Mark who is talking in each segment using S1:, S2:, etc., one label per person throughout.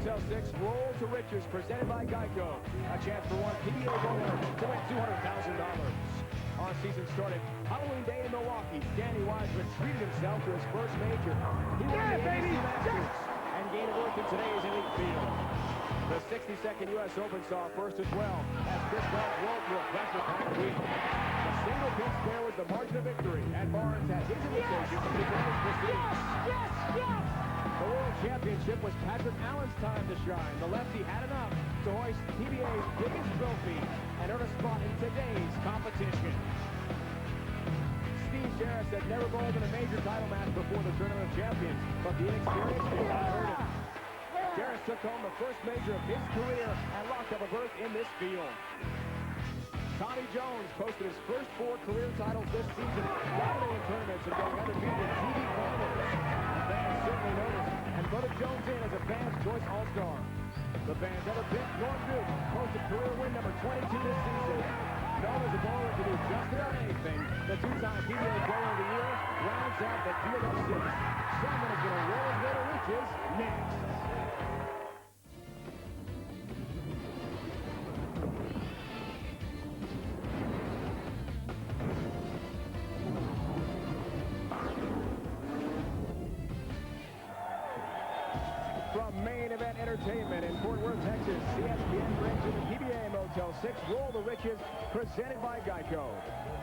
S1: Motel 6 Roll to Riches, presented by Geico. A chance for one PBA bowler to win $200,000. Our season started Halloween Day in Milwaukee. Danny Wiseman treated himself to his first major. He won the ABC Masters and gained a berth in today's elite field. The 62nd U.S. Open saw first as well as Chris Barnes rolled through a pressure-packed week. The single piece there was the margin of victory, and Barnes has his invitation to today's proceedings. The World Championship was Patrick Allen's time to shine. The lefty had enough to hoist PBA's biggest trophy and earn a spot in today's competition. Steve Jaros had never bowled in a major title match before the Tournament of Champions, but the inexperience did not hurt him. Jaros took home the first major of his career and locked up a berth in this field. Tommy Jones posted his first 4 career titles this season, dominating tournaments and going undefeated in TV finals. Fans certainly noticed and voted Jones in as a Fans' Choice All-Star. The fans ever picked Norm Duke, posted career win number 22 this season. Known as a bowler to do just about anything, the 2-time PBA Player of the Year rounds out the field of 6. Someone is going to roll his way to riches next. From Main Event Entertainment in Fort Worth, Texas, ESPN brings you the PBA Motel 6 Roll to Riches, presented by Geico.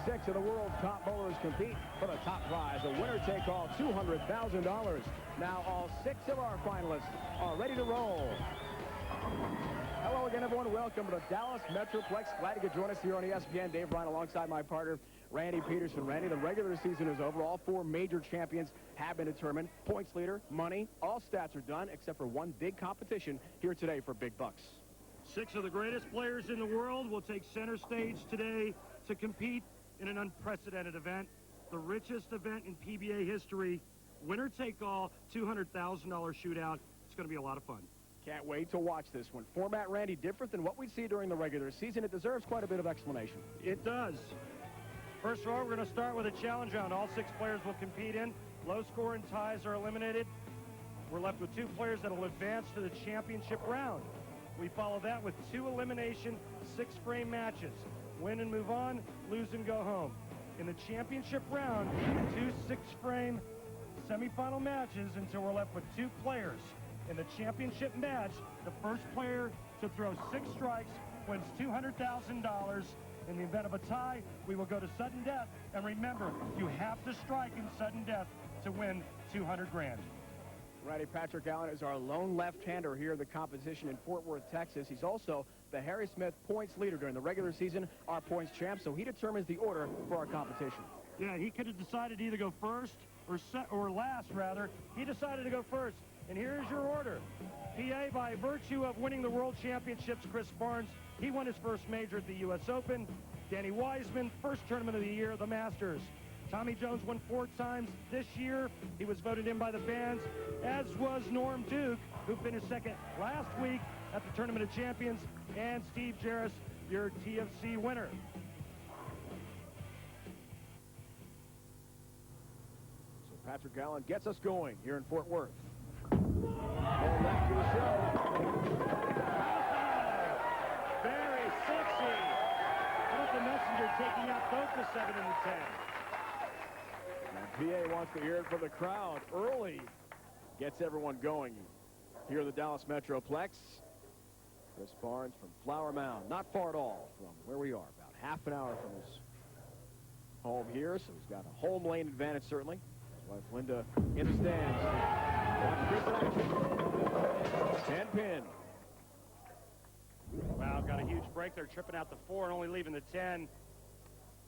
S1: 6 of the world's top bowlers compete for the top prize, a winner-take-all $200,000. Now all 6 of our finalists are ready to roll. Hello again, everyone. Welcome to the Dallas Metroplex. Glad you could join us here on ESPN. Dave Bryan alongside my partner, Randy Peterson. Randy, the regular season is over. All 4 major champions have been determined. Points leader, money, all stats are done except for one big competition here today for big bucks.
S2: 6 of the greatest players in the world will take center stage today to compete in an unprecedented event, the richest event in PBA history. Winner take all, $200,000 shootout. It's going to be a lot of fun.
S1: Can't wait to watch this one. Format, Randy, different than what we see during the regular season. It deserves quite a bit of explanation.
S2: It does. First of all, we're going to start with a challenge round. All 6 players will compete in. Low score and ties are eliminated. We're left with 2 players that will advance to the championship round. We follow that with 2 elimination, 6-frame matches. Win and move on, lose and go home. In the championship round, 2 6-frame semifinal matches until we're left with 2 players. In the championship match, the first player to throw 6 strikes wins $200,000. In the event of a tie, we will go to sudden death. And remember, you have to strike in sudden death to win $200,000.
S1: Randy, Patrick Allen is our lone left-hander here in the competition in Fort Worth, Texas. He's also the Harry Smith points leader during the regular season, our points champ, so he determines the order for our competition.
S2: Yeah, he could have decided to either go first or last, rather. He decided to go first. And here's your order. PA, by virtue of winning the World Championships, Chris Barnes, he won his first major at the U.S. Open. Danny Wiseman, first tournament of the year, the Masters. Tommy Jones won 4 times this year. He was voted in by the fans, as was Norm Duke, who finished second last week at the Tournament of Champions, and Steve Jaros, your TFC winner.
S1: So Patrick Allen gets us going here in Fort Worth. Ball left to the show.
S2: Very sexy. Jonathan Messenger taking out both the 7 and the 10.
S1: Now, PA wants to hear it from the crowd early. Gets everyone going here in the Dallas Metroplex. Chris Barnes from Flower Mound, not far at all from where we are, about half an hour from his home here, so he's got a home lane advantage, certainly. His wife Linda in the stands. Watch Chris in action. 10-pin.
S2: Wow, got a huge break there, tripping out the 4 and only leaving the 10.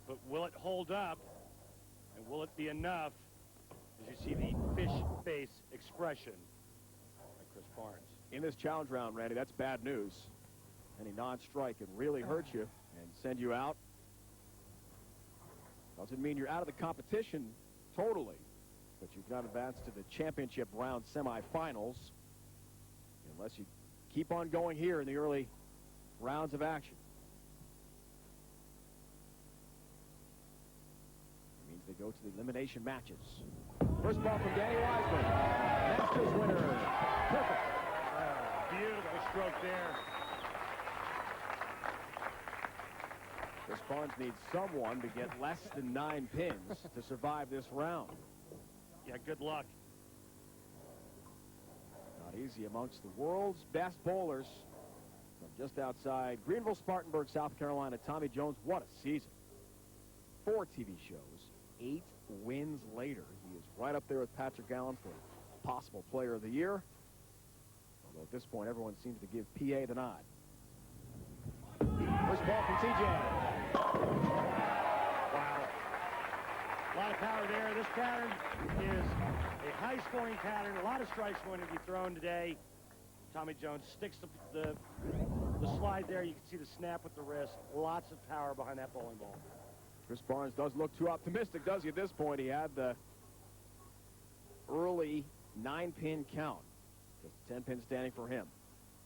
S2: But will it hold up? And will it be enough? As you see the fish face expression by Chris Barnes.
S1: In this challenge round, Randy, that's bad news. Any non-strike can really hurt you and send you out. Doesn't mean you're out of the competition totally, but you've got to advance to the championship round semifinals unless you keep on going here in the early rounds of action. It means they go to the elimination matches. First ball from Danny Wiseman. Masters winner. Perfect.
S2: Beautiful.
S1: need someone to get less than 9 pins to survive this round.
S2: Yeah, good luck.
S1: Not easy amongst the world's best bowlers. From just outside Greenville, Spartanburg, South Carolina, Tommy Jones, what a season. 4 TV shows, 8 wins later. He is right up there with Patrick Allen for possible player of the year. Although at this point, everyone seems to give PA the nod. First ball from TJ.
S2: Wow. A lot of power there. This pattern is a high-scoring pattern. A lot of strikes going to be thrown today. Tommy Jones sticks the slide there. You can see the snap with the wrist. Lots of power behind that bowling ball.
S1: Chris Barnes does look too optimistic, does he, at this point? He had the early 9-pin count. Just 10 pins standing for him.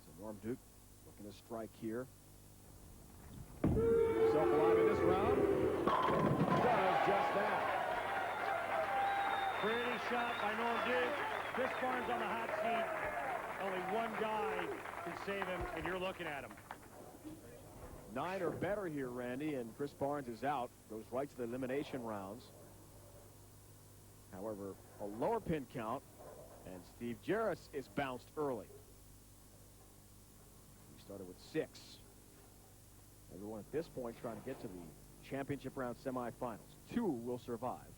S1: So Norm Duke looking to strike here. Himself alive in this round. Does just that.
S2: Pretty shot by Norm Duke. Chris Barnes on the hot seat. Only one guy can save him, and you're looking at him.
S1: 9 or better here, Randy, and Chris Barnes is out. Goes right to the elimination rounds. However, a lower pin count, and Steve Jaros is bounced early. He started with 6. Everyone at this point trying to get to the championship round semifinals. 2 will survive.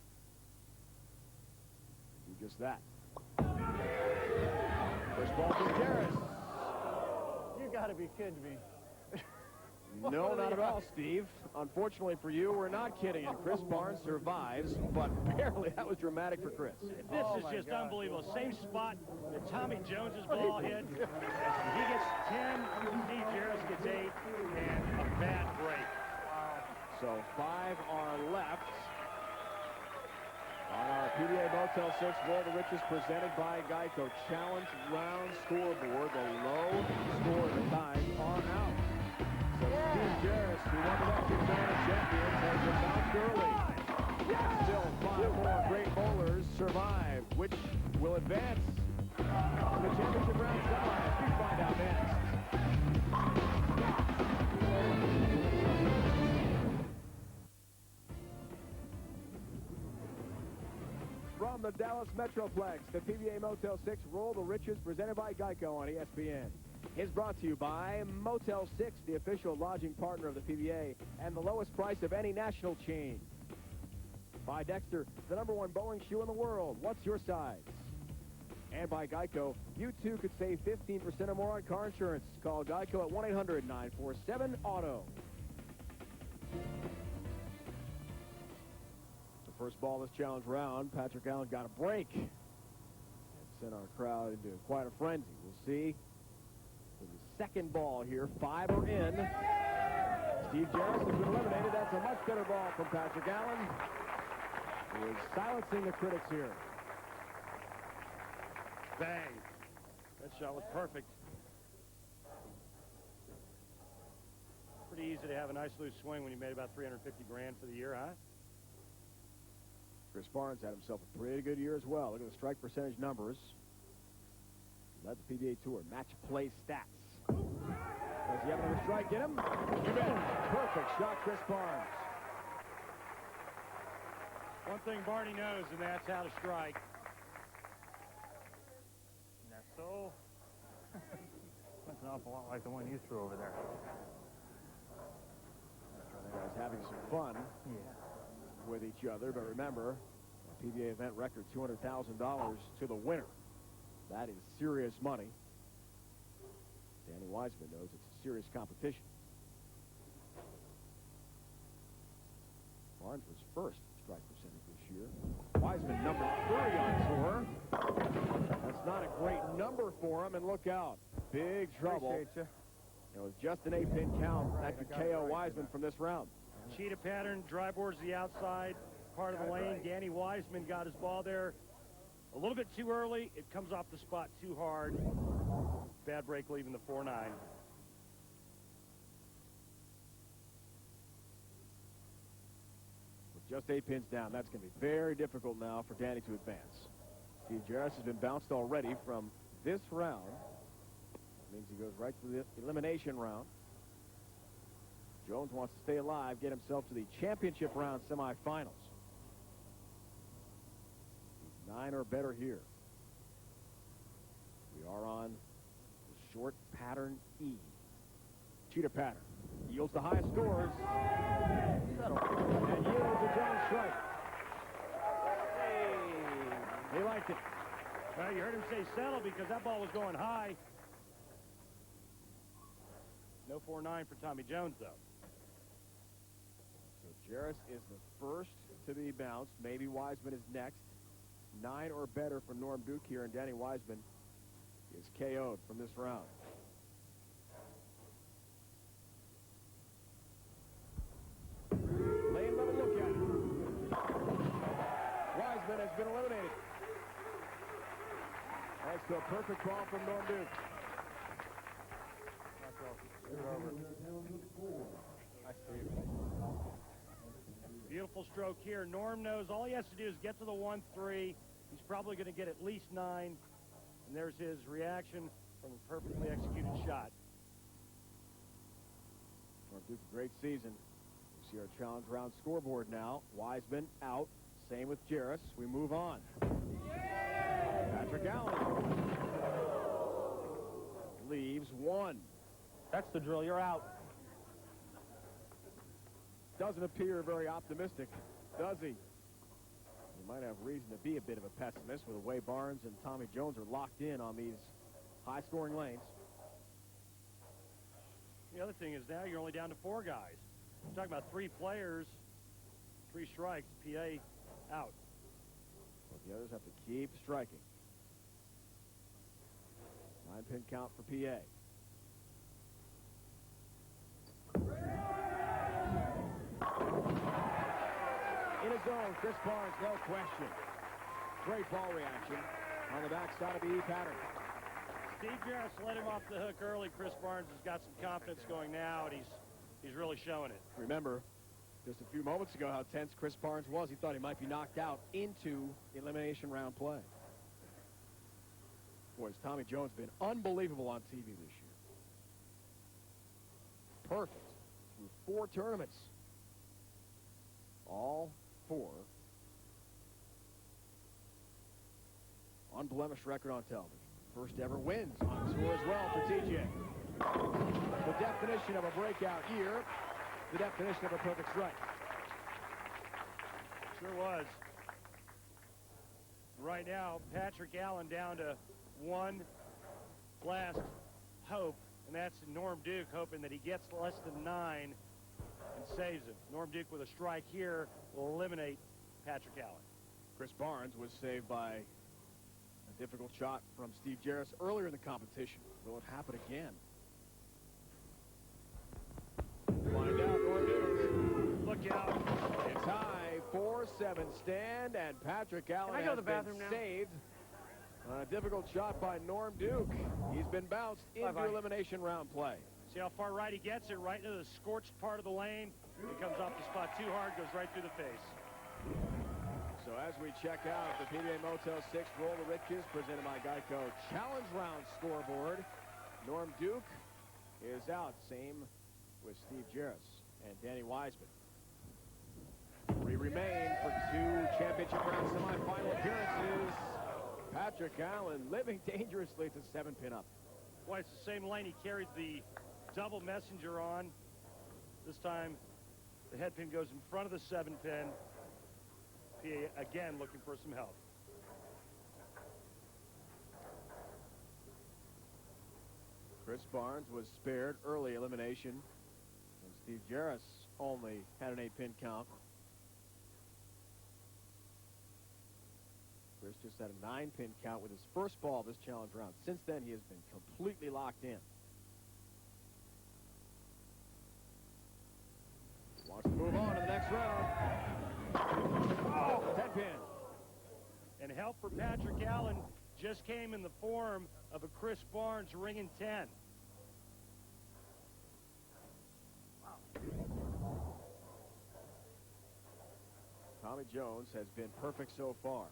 S1: Do just that. First ball from Jaros.
S3: You got to be kidding me.
S1: No, not at all, Steve. Unfortunately for you, we're not kidding. And Chris Barnes survives, but barely. That was dramatic for Chris.
S2: This is just unbelievable. Same spot that Tommy Jones's ball hit. He gets 10, Steve Jaros gets 8, and a bad break.
S1: So 5 are left. On our PBA Motel 6 Roll the Riches presented by Geico Challenge Round Scoreboard, the low score the ties are out. So Steve Jaros, who won the Mexican Banner Champions, has been bounced early. Still 5 more great bowlers survive, which will advance to the championship round semis. We find out next. From the Dallas Metroplex, the PBA Motel 6 Roll the Riches presented by Geico on ESPN. Is brought to you by Motel 6, the official lodging partner of the PBA, and the lowest price of any national chain. By Dexter, the #1 bowling shoe in the world. What's your size? And by Geico, you too could save 15% or more on car insurance. Call Geico at 1-800-947-AUTO. First ball this challenge round, Patrick Allen got a break and sent our crowd into quite a frenzy. We'll see. For the second ball here, 5 are in. Steve Jaros has been eliminated. That's a much better ball from Patrick Allen, who is silencing the critics here.
S2: Bang. That shot was perfect. Pretty easy to have a nice loose swing when you made about $350 grand for the year, huh?
S1: Chris Barnes had himself a pretty good year as well. Look at the strike percentage numbers. Led the PBA Tour match play stats. Does he have another strike in him? Perfect shot, Chris Barnes.
S2: One thing Barney knows, and that's how to strike.
S3: That's so. That's an awful lot like the one you threw over there.
S1: Guys having some fun.
S3: Yeah.
S1: With each other, but remember, a PBA event record $200,000 to the winner. That is serious money. Danny Wiseman knows it's a serious competition. Barnes was first strike percentage this year. Wiseman number 3 on tour. That's not a great number for him, and look out. Big trouble.
S3: Appreciate you.
S1: It was just an 8-pin count. That could KO Wiseman from this round.
S2: Cheetah pattern, drive boards to the outside part of the lane. Danny Wiseman got his ball there a little bit too early. It comes off the spot too hard. Bad break leaving the 4-9.
S1: With just 8 pins down, that's going to be very difficult now for Danny to advance. Steve Jaros has been bounced already from this round. That means he goes right to the elimination round. Jones wants to stay alive, get himself to the championship round semifinals. 9 or better here. We are on the short pattern E. Cheetah pattern. Yields the highest scores. Settle. And yields a down strike. Hey, he liked it.
S2: Well, you heard him say settle because that ball was going high. No 4-9 for Tommy Jones, though.
S1: So Jaros is the first to be bounced. Maybe Wiseman is next. 9 or better for Norm Duke here, and Danny Wiseman is KO'd from this round. Lane level look at it. Wiseman has been eliminated. Thanks to a perfect ball from Norm Duke.
S2: Beautiful stroke here. Norm knows all he has to do is get to the 1-3. He's probably going to get at least 9. And there's his reaction from a perfectly executed shot.
S1: Norm Duke, a great season. We see our challenge round scoreboard now. Wiseman out. Same with Jaros. We move on. Patrick Allen leaves 1.
S3: That's the drill. You're out.
S1: Doesn't appear very optimistic, does he? He might have reason to be a bit of a pessimist with the way Barnes and Tommy Jones are locked in on these high-scoring lanes.
S2: The other thing is now you're only down to 4 guys. We're talking about 3 players, 3 strikes, PA out.
S1: But the others have to keep striking. 9-pin count for PA. In his zone, Chris Barnes, no question. Great ball reaction on the backside of the E pattern.
S2: Steve Jaros let him off the hook early. Chris Barnes has got some confidence going now, and he's really showing it.
S1: Remember, just a few moments ago, how tense Chris Barnes was. He thought he might be knocked out into elimination round play. Boy, has Tommy Jones been unbelievable on TV this year. Perfect through 4 tournaments. All 4 unblemished record on television. First ever wins on tour as well for TJ. The definition of a breakout year. The definition of a perfect strike.
S2: Sure was. Right now, Patrick Allen down to 1 last hope, and that's Norm Duke, hoping that he gets less than 9 and saves him. Norm Duke with a strike here will eliminate Patrick Allen.
S1: Chris Barnes was saved by a difficult shot from Steve Jaros earlier in the competition. Will it happen again? Find out, Norm Duke.
S2: Look out.
S1: It's high, 4-7 stand, and Patrick Allen has been saved on a difficult shot by Norm Duke. He's been bounced into elimination round play.
S2: See how far right he gets it, right into the scorched part of the lane. He comes off the spot too hard, goes right through the face.
S1: So as we check out the PBA Motel 6 Roll the Riches presented by Geico Challenge Round scoreboard, Norm Duke is out. Same with Steve Jaros and Danny Wiseman. We remain for 2 championship round semifinal appearances. Patrick Allen living dangerously to 7-pin up.
S2: Boy, it's the same lane he carried the double messenger on. This time, the head pin goes in front of the 7-pin. PA again looking for some help.
S1: Chris Barnes was spared early elimination, and Steve Jaros only had an 8-pin count. Chris just had a 9-pin count with his first ball of this challenge round. Since then, he has been completely locked in. Wants to move on to the next round. Oh, 10-pin.
S2: And help for Patrick Allen just came in the form of a Chris Barnes ringing 10.
S1: Tommy Jones has been perfect so far.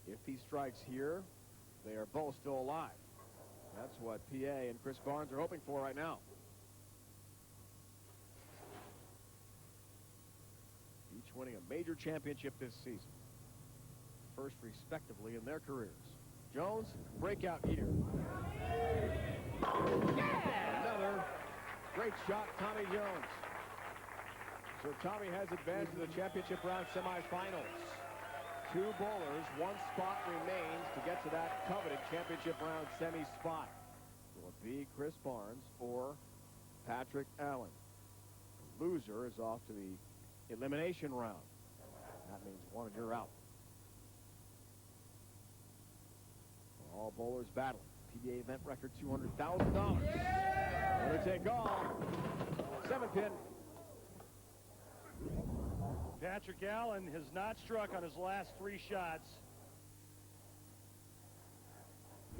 S1: If he strikes here, they are both still alive. That's what PA and Chris Barnes are hoping for right now. winning a major championship this season. First, respectively, in their careers. Jones, breakout year. Another great shot, Tommy Jones. So Tommy has advanced to the championship round semifinals. 2 bowlers, 1 spot remains to get to that coveted championship round semi spot. Will it be Chris Barnes or Patrick Allen? The loser is off to the elimination round. That means 1 and you're out. All bowlers battling. PBA event record $200,000. Winner take all. 7 pin.
S2: Patrick Allen has not struck on his last 3 shots.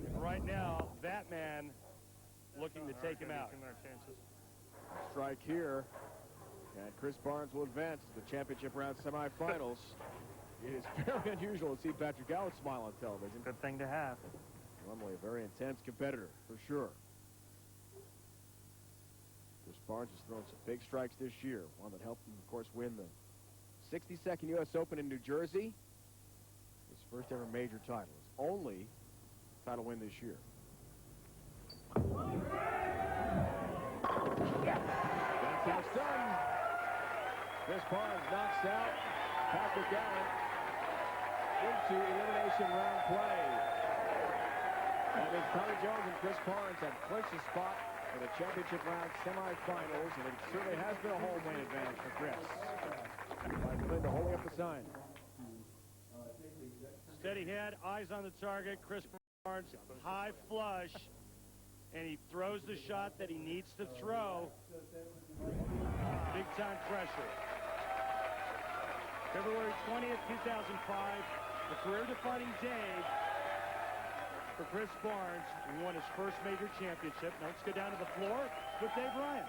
S2: And right now, that man looking to take him out.
S1: Strike here. And Chris Barnes will advance to the championship round semifinals. It is very unusual to see Patrick Allen smile on television.
S3: Good thing to have.
S1: Normally a very intense competitor, for sure. Chris Barnes has thrown some big strikes this year. One that helped him, of course, win the 62nd U.S. Open in New Jersey. His first ever major title. His only title win this year. That's how it's done. Chris Barnes knocks out Patrick Allen into elimination round play. That means Tommy Jones and Chris Barnes have clinched a spot for the championship round semifinals, and it certainly has been a home lane advantage for Chris. By Belinda holding up the sign.
S2: Steady head, eyes on the target. Chris Barnes, high flush, and he throws the shot that he needs to throw. Big time pressure. February 20th, 2005, the career-defining day for Chris Barnes. He won his first major championship. Now let's go down to the floor with Dave Ryan.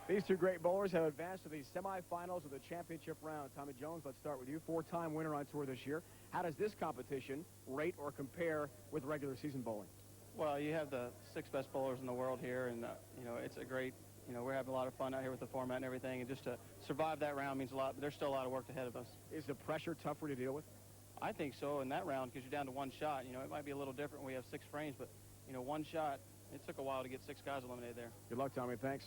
S1: These 2 great bowlers have advanced to the semifinals of the championship round. Tommy Jones, let's start with you. 4-time winner on tour this year. How does this competition rate or compare with regular season bowling?
S4: Well, you have the 6 best bowlers in the world here, and you know, it's a great, you know, we're having a lot of fun out here with the format and everything, and just to survive that round means a lot, but there's still a lot of work ahead of us.
S1: Is the pressure tougher to deal with?
S4: I think so in that round, because you're down to 1 shot. You know, it might be a little different when we have 6 frames, but, you know, 1 shot, it took a while to get 6 guys eliminated there.
S1: Good luck, Tommy. Thanks.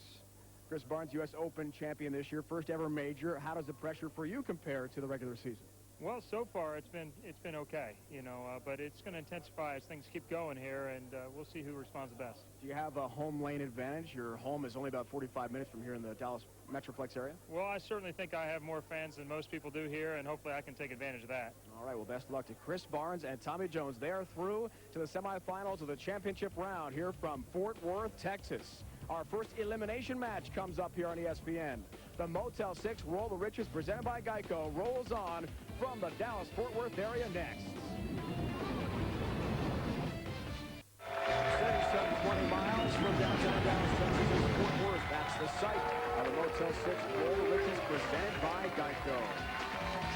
S1: Chris Barnes, U.S. Open champion this year, first ever major. How does the pressure for you compare to the regular season?
S5: Well, so far it's been okay, you know, but it's going to intensify as things keep going here, and we'll see who responds the best.
S1: Do you have a home lane advantage? Your home is only about 45 minutes from here in the Dallas Metroplex area.
S5: Well, I certainly think I have more fans than most people do here, and hopefully I can take advantage of that.
S1: All right, well, best of luck to Chris Barnes and Tommy Jones. They are through to the semifinals of the championship round here from Fort Worth, Texas. Our first elimination match comes up here on ESPN. The Motel 6 Roll the Riches presented by Geico rolls on from the Dallas-Fort Worth area next. 7720 miles from downtown Dallas, Texas to Fort Worth. That's the site of the Motel 6 Roll the Riches presented by Geico.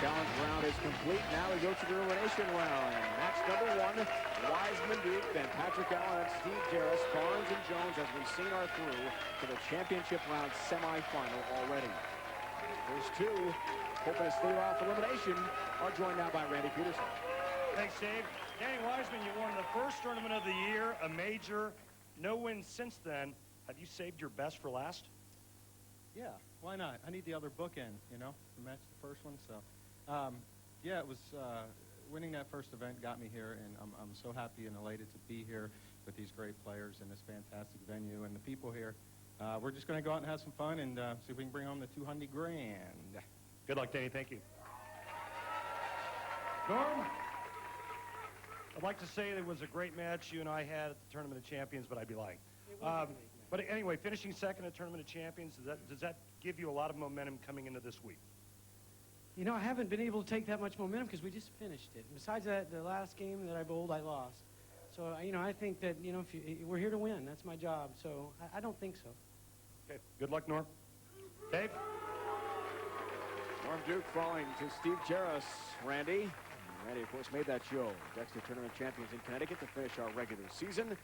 S1: Challenge round is complete. Now we go to the elimination round. Match number 1, Wiseman, Duke, then Patrick Allen and Steve Jaros, Barnes and Jones, as we've seen, are through to the championship round semifinal already. First 2, hoping to stave off elimination, are joined now by Randy Peterson.
S2: Thanks, Dave. Danny Wiseman, you won the first tournament of the year, a major, no wins since then. Have you saved your best for last?
S6: Yeah, why not? I need the other bookend, you know, to match the first one. So, yeah, it was winning that first event got me here, and I'm so happy and elated to be here with these great players in this fantastic venue and the people here. We're just going to go out and have some fun and see if we can bring home the $200 grand.
S2: Good luck, Danny. Thank you. Norm, I'd like to say it was a great match you and I had at the Tournament of Champions, but I'd be lying. But anyway, finishing second at Tournament of Champions, does that give you a lot of momentum coming into this week?
S7: You know, I haven't been able to take that much momentum because we just finished it. Besides that, the last game that I bowled, I lost. So, you know, I think that, you know, we're here to win. That's my job. So I don't think so.
S2: Okay. Good luck, Norm. Dave?
S1: Norm Duke falling to Steve Jaros. Randy. Randy, of course, made that show. Dexter Tournament champions in Connecticut to finish our regular season.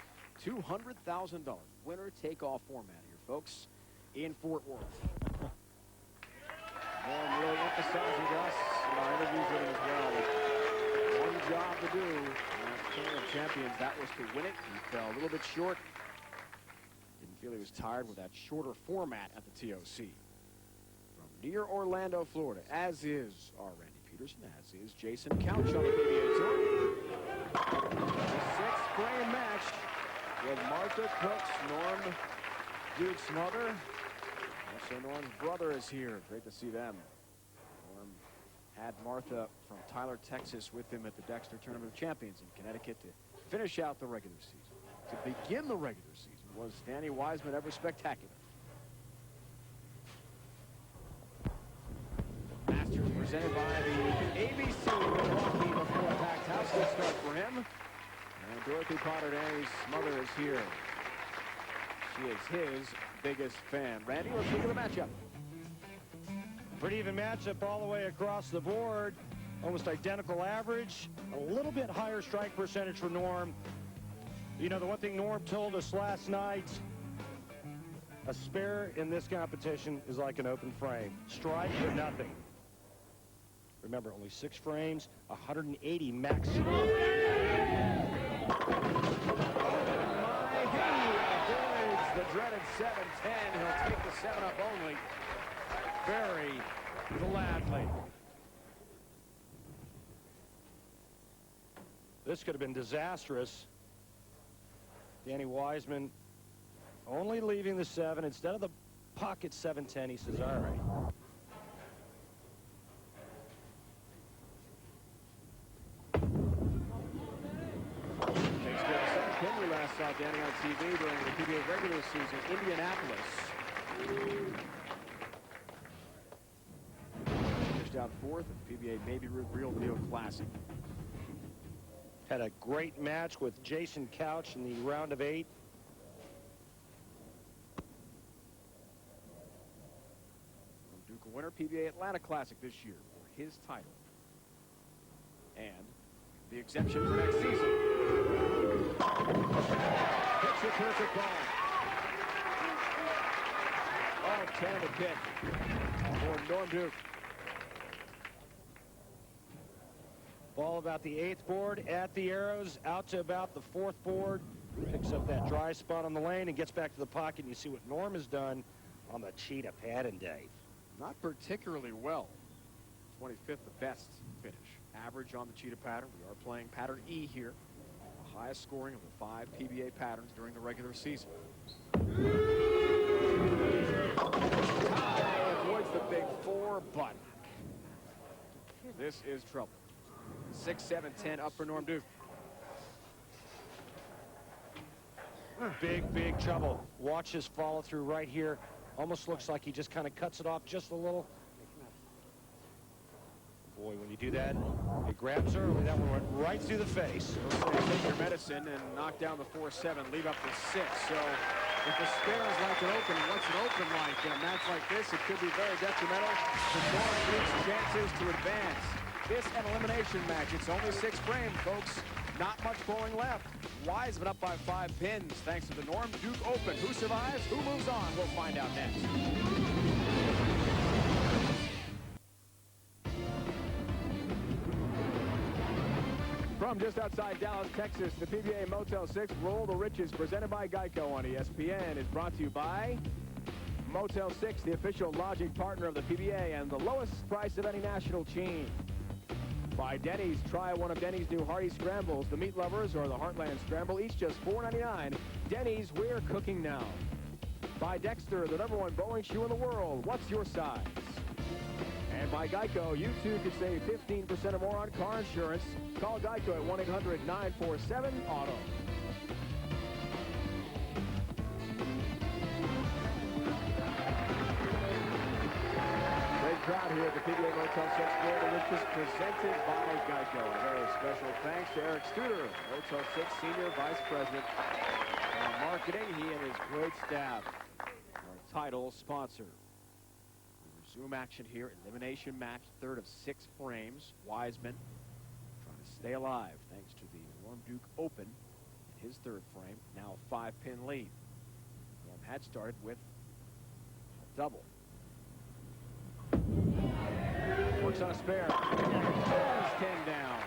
S1: $200,000. Winner-take-all format here, folks, in Fort Worth. Norm really emphasizing to us in our interviews with him as well that one job to do in that Tournament of Champions, that was to win it. He fell a little bit short. Didn't feel he was tired with that shorter format at the TOC. From near Orlando, Florida, as is our Randy Peterson, as is Jason Couch on the PBA Tour. The six-frame match with Martha Cooks, Norm Duke's mother. Also, Norm's brother is here. Great to see them. Norm had Martha from Tyler, Texas with him at the Dexter Tournament of Champions in Connecticut to finish out the regular season. To begin the regular season was Danny Wiseman ever spectacular. Masters presented by the ABC Milwaukee before a packed house. Good start for him. And Dorothy Potter, Danny's mother, is here. She is his biggest fan. Randy, let's look at the matchup.
S2: Pretty even matchup all the way across the board. Almost identical average. A little bit higher strike percentage for Norm. You know, the one thing Norm told us last night, a spare in this competition is like an open frame. Strike or nothing. Remember, only 6 frames, 180 max score.
S1: Avoids the dreaded 7-10. He'll take the 7-up only very gladly.
S2: This could have been disastrous. Danny Wiseman only leaving the 7 instead of the pocket 7-10. He says, all right.
S1: We last saw Danny on TV during the PBA regular season, Indianapolis. Finished out 4th at PBA Maybe Real Deal Classic.
S2: Had a great match with Jason Couch in the round of 8.
S1: Duke a winner, PBA Atlanta Classic this year for his title. And the exemption for next season. Hits a perfect ball. Oh, 10 to pit for Norm Duke.
S2: Ball about the 8th board at the arrows, out to about the 4th board. Picks up that dry spot on the lane and gets back to the pocket. And you see what Norm has done on the cheetah pad and Dave.
S1: Not particularly well. 25th, the best finish. Average on the cheetah pattern. We are playing pattern E here. The highest scoring of the 5 PBA patterns during the regular season. Avoids the big 4, but this is trouble. 6-7-10 up for Norm Duke.
S2: Big trouble. Watch his follow through right here. Almost looks like he just kind of cuts it off just a little. Boy, when you do that, it grabs early. That one went right through the face.
S1: Take your medicine and knock down the 4-7, leave up the 6. So if the spare is like an open, what's an open like in a match like this? It could be very detrimental to Norm Duke's chances to advance. This an elimination match. It's only 6 frames, folks. Not much bowling left. Wiseman up by 5 pins thanks to the Norm Duke Open. Who survives? Who moves on? We'll find out next. From just outside Dallas, Texas, the PBA Motel 6 Roll the Riches presented by Geico on ESPN is brought to you by Motel 6, the official lodging partner of the PBA and the lowest price of any national chain. By Denny's, try one of Denny's new Hearty Scrambles, the Meat Lovers or the Heartland Scramble, each just $4.99. Denny's, we're cooking now. By Dexter, the #1 bowling shoe in the world. What's your size? And by Geico, you too could save 15% or more on car insurance. Call Geico at 1-800-947-AUTO. Great crowd here at the PBA Motel 6 Florida, which is presented by Geico. A very special thanks to Eric Studer, Motel 6 Senior Vice President of Marketing. He and his great staff are title sponsor. Resume action here. Elimination match, 3rd of 6 frames. Wiseman trying to stay alive thanks to the Norm Duke Open in his 3rd frame. Now a 5-pin lead. Norm had started with a double. Jaros on a spare. Pulls 10 down.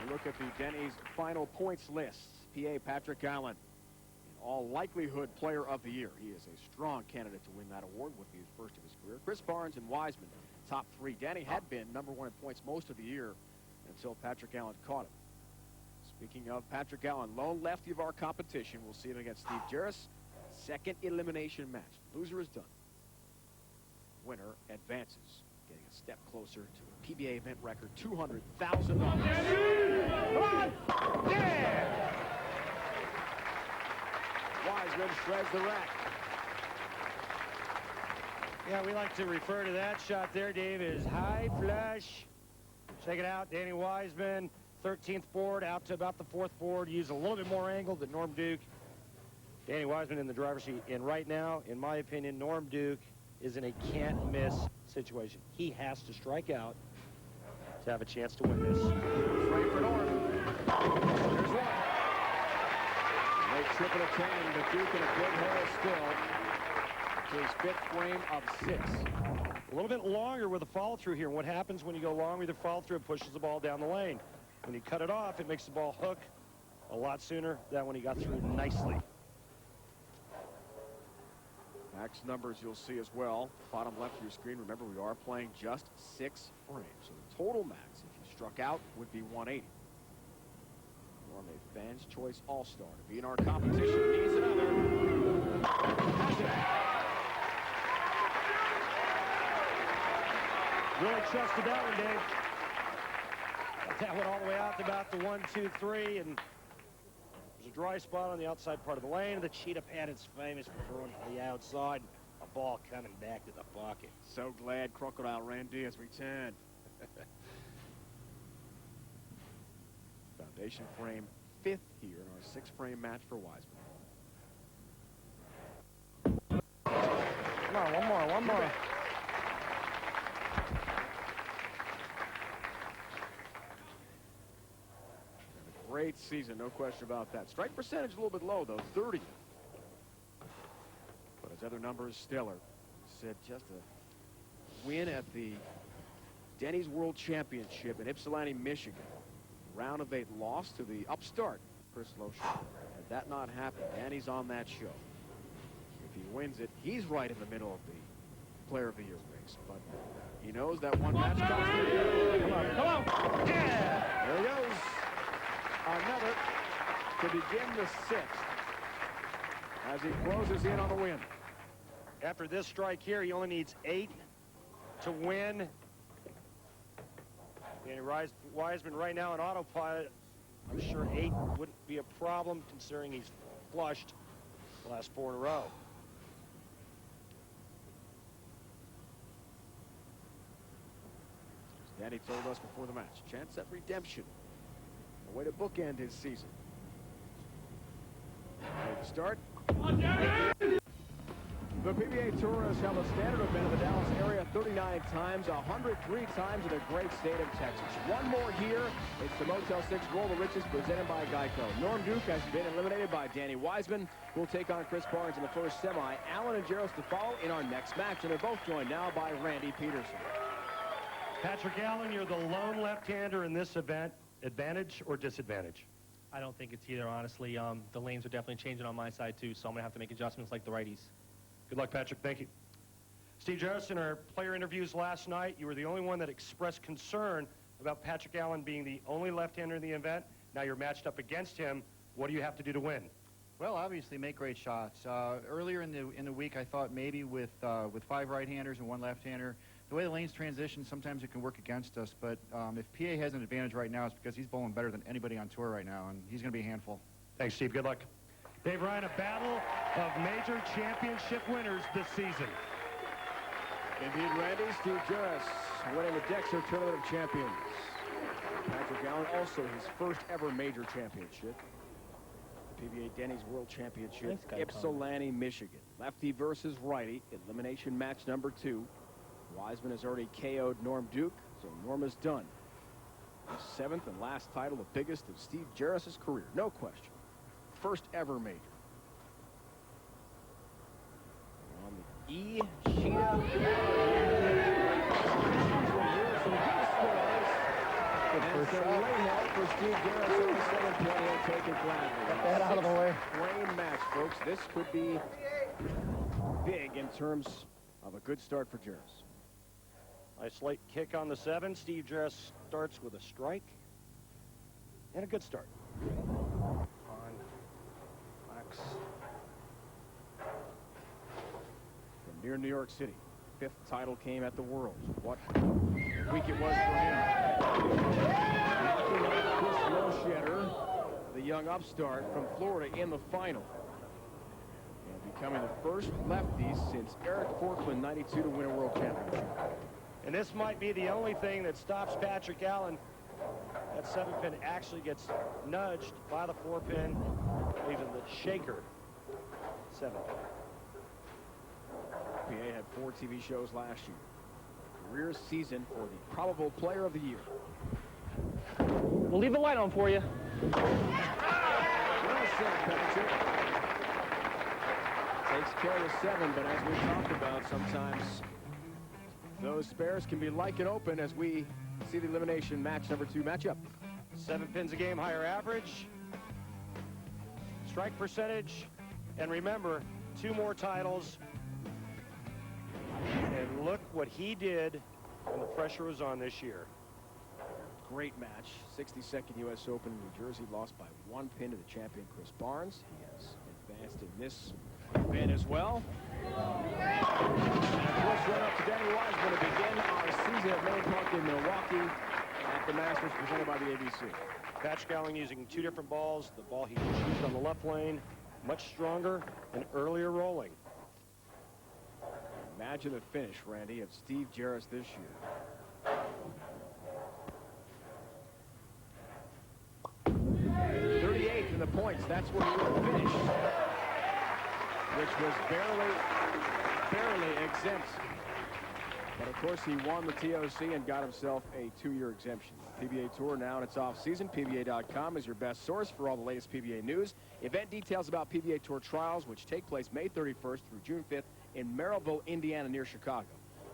S1: We look at the Denny's final points list. PA Patrick Allen, in all likelihood, Player of the Year. He is a strong candidate to win that award. Would be his first of his career. Chris Barnes and Wiseman, top 3. Danny had been #1 in points most of the year until Patrick Allen caught him. Speaking of Patrick Allen, lone lefty of our competition. We'll see him against Steve Jaros. Second elimination match. Loser is done. Winner advances, getting a step closer to a PBA event record $200,000. Yeah! Wiseman shreds the rack.
S2: Yeah, we like to refer to that shot there, Dave, as high flush. Check it out, Danny Wiseman, 13th board, out to about the 4th board. Use a little bit more angle than Norm Duke. Danny Wiseman in the driver's seat. And right now, in my opinion, Norm Duke is in a can't-miss situation. He has to strike out to have a chance to win this.
S1: Frame for Norm. There's one. Late triple to 10, but Duke in a good hole still. To his 5th frame of 6.
S2: A little bit longer with a follow-through here. What happens when you go long with a follow-through? It pushes the ball down the lane. When you cut it off, it makes the ball hook a lot sooner than when he got through nicely.
S1: Max numbers you'll see as well. Bottom left of your screen. Remember, we are playing just 6 frames. So the total max, if you struck out, would be 180. Norm, a fans' choice all-star to be in our competition. Needs another.
S2: Really trusted that one, Dave. Got that one all the way out to about the 1, 2, 3, and there's a dry spot on the outside part of the lane. The cheetah pad is famous for throwing to the outside. A ball coming back to the bucket.
S1: So glad Crocodile Randy has returned. Foundation frame 5th here in our 6-frame match for Wiseman.
S2: Come on, one more.
S1: Great season, no question about that. Strike percentage a little bit low, though, 30. But his other numbers stellar. Said just a win at the Denny's World Championship in Ypsilanti, Michigan. Round of 8 loss to the upstart Chris Loescher. Had that not happened, Danny's on that show. If he wins it, he's right in the middle of the Player of the Year race. But he knows that one match cost him. Come on. Yeah! There he goes. Another to begin the 6th as he closes in on the win.
S2: After this strike here, he only needs 8 to win. Danny Wiseman right now on autopilot. I'm sure 8 wouldn't be a problem considering he's flushed the last 4 in a row.
S1: As Danny told us before the match, chance at redemption. A way to bookend his season. Ready to start. The PBA Tour has held a standard event in the Dallas area 39 times, 103 times in the great state of Texas. One more here. It's the Motel 6 Roll the Riches presented by Geico. Norm Duke has been eliminated by Danny Wiseman. We'll take on Chris Barnes in the first semi. Allen and Jaros to follow in our next match, and they're both joined now by Randy Peterson.
S2: Patrick Allen, you're the lone left-hander in this event. Advantage or disadvantage?
S8: I don't think it's either, honestly. The lanes are definitely changing on my side, too, so I'm going to have to make adjustments like the righties.
S2: Good luck, Patrick. Thank you. Steve Jaros, in our player interviews last night, you were the only one that expressed concern about Patrick Allen being the only left-hander in the event. Now you're matched up against him. What do you have to do to win?
S9: Well, obviously, make great shots. Earlier in the week, I thought maybe with 5 right-handers and 1 left-hander, the way the lanes transition, sometimes it can work against us. But if PA has an advantage right now, it's because he's bowling better than anybody on tour right now, and he's going to be a handful.
S2: Thanks, Steve. Good luck. Dave Ryan, a battle of major championship winners this season.
S1: Indeed, Randy. Steve Jaros winning the Dexter Tournament of Champions. Patrick Allen also his first ever major championship. The PBA Denny's World Championship, Ypsilanti, Michigan. Lefty versus righty, elimination match number 2. Wiseman has already KO'd Norm Duke, so Norm is done. His 7th and last title, the biggest of Steve Jaros' career, no question. First ever major. On the Ishida. And some late help for Steve Jaros on the 7th play. He'll take it gladly.
S3: Get that out of the way.
S1: Frame match, folks. This could be big in terms of a good start for Jaros.
S2: Nice late kick on the 7. Steve Jaros starts with a strike and a good start.
S3: On. Max.
S1: From near New York City, 5th title came at the Worlds. What week it was for him. Chris Loschetter, the young upstart from Florida, in the final. And becoming the first lefty since Eric Forkland, 92, to win a world championship.
S2: And this might be the only thing that stops Patrick Allen. That 7-pin actually gets nudged by the 4-pin, leaving the shaker 7-pin.
S1: PBA had 4 TV shows last year. Career season for the probable player of the year.
S8: We'll leave the light on for you.
S1: Well said, Patrick. Takes care of 7, but as we talked about, sometimes those spares can be like an open as we see the elimination match number 2 matchup.
S2: 7 pins a game, higher average, strike percentage, and remember, 2 more titles. And look what he did when the pressure was on this year.
S1: Great match. 62nd U.S. Open in New Jersey, lost by 1 pin to the champion Chris Barnes. He has advanced in this event as well. And of course, run up to Danny Wiseman to begin our season at Main Park in Milwaukee at the Masters presented by the ABC.
S2: Patrick Allen using 2 different balls. The ball he used on the left lane, much stronger and earlier rolling.
S1: Imagine the finish, Randy, of Steve Jaros this year. 38th in the points. That's where he would finish, which was barely exempt. But of course, he won the TOC and got himself a 2-year exemption. The PBA Tour now in its off season. PBA.com is your best source for all the latest PBA news. Event details about PBA Tour trials, which take place May 31st through June 5th in Merrillville, Indiana, near Chicago,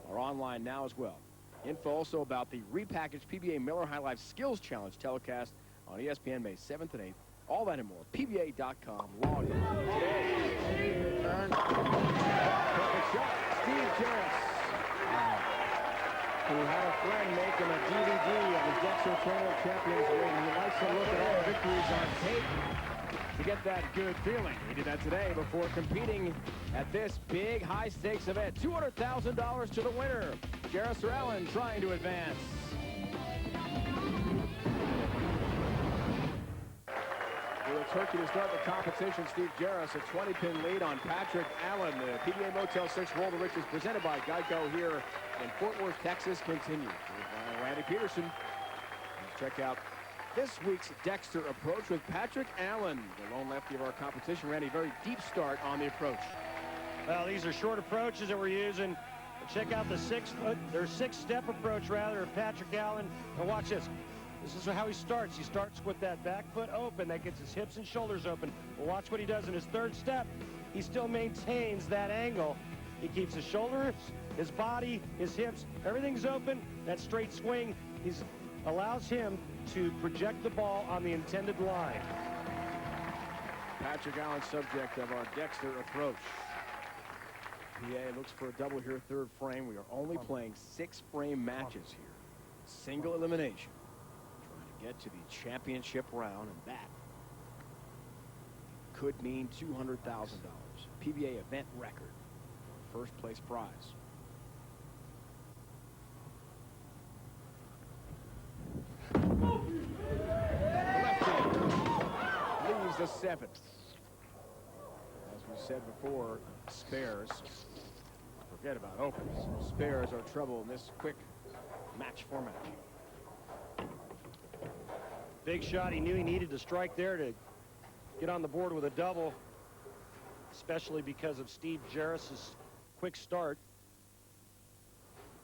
S1: are online now as well. Info also about the repackaged PBA Miller High Life Skills Challenge telecast on ESPN May 7th and 8th. All that and more. PBA.com. Log in today. Perfect shot. Steve Jaros, who had a friend make him a DVD of the Dexter Trainer Champions ring. He likes to look at all the victories on tape to get that good feeling. He did that today before competing at this big high-stakes event. $200,000 to the winner. Jaros or Allen trying to advance. With a turkey to start the competition, Steve Jaros, a 20-pin lead on Patrick Allen. The PBA Motel 6 Roll the Riches presented by Geico here in Fort Worth, Texas continues. With Randy Peterson. Let's check out this week's Dexter approach with Patrick Allen, the lone lefty of our competition. Randy, very deep start on the approach.
S2: Well, these are short approaches that we're using. Check out the 6-step approach, rather, of Patrick Allen. And watch this. This is how he starts. He starts with that back foot open. That gets his hips and shoulders open. Well, watch what he does in his 3rd step. He still maintains that angle. He keeps his shoulders, his body, his hips, everything's open. That straight swing allows him to project the ball on the intended line.
S1: Patrick Allen, subject of our Dexter approach. PA looks for a double here, 3rd frame. We are only playing 6-frame matches here. Single elimination. Trying to get to the championship round, and that could mean $200,000. PBA event record. 1st place prize. Leaves the 7th. As we said before, spares. Forget about opens. Spares are trouble in this quick match format.
S2: Big shot. He knew he needed to strike there to get on the board with a double, especially because of Steve Jaros' quick start.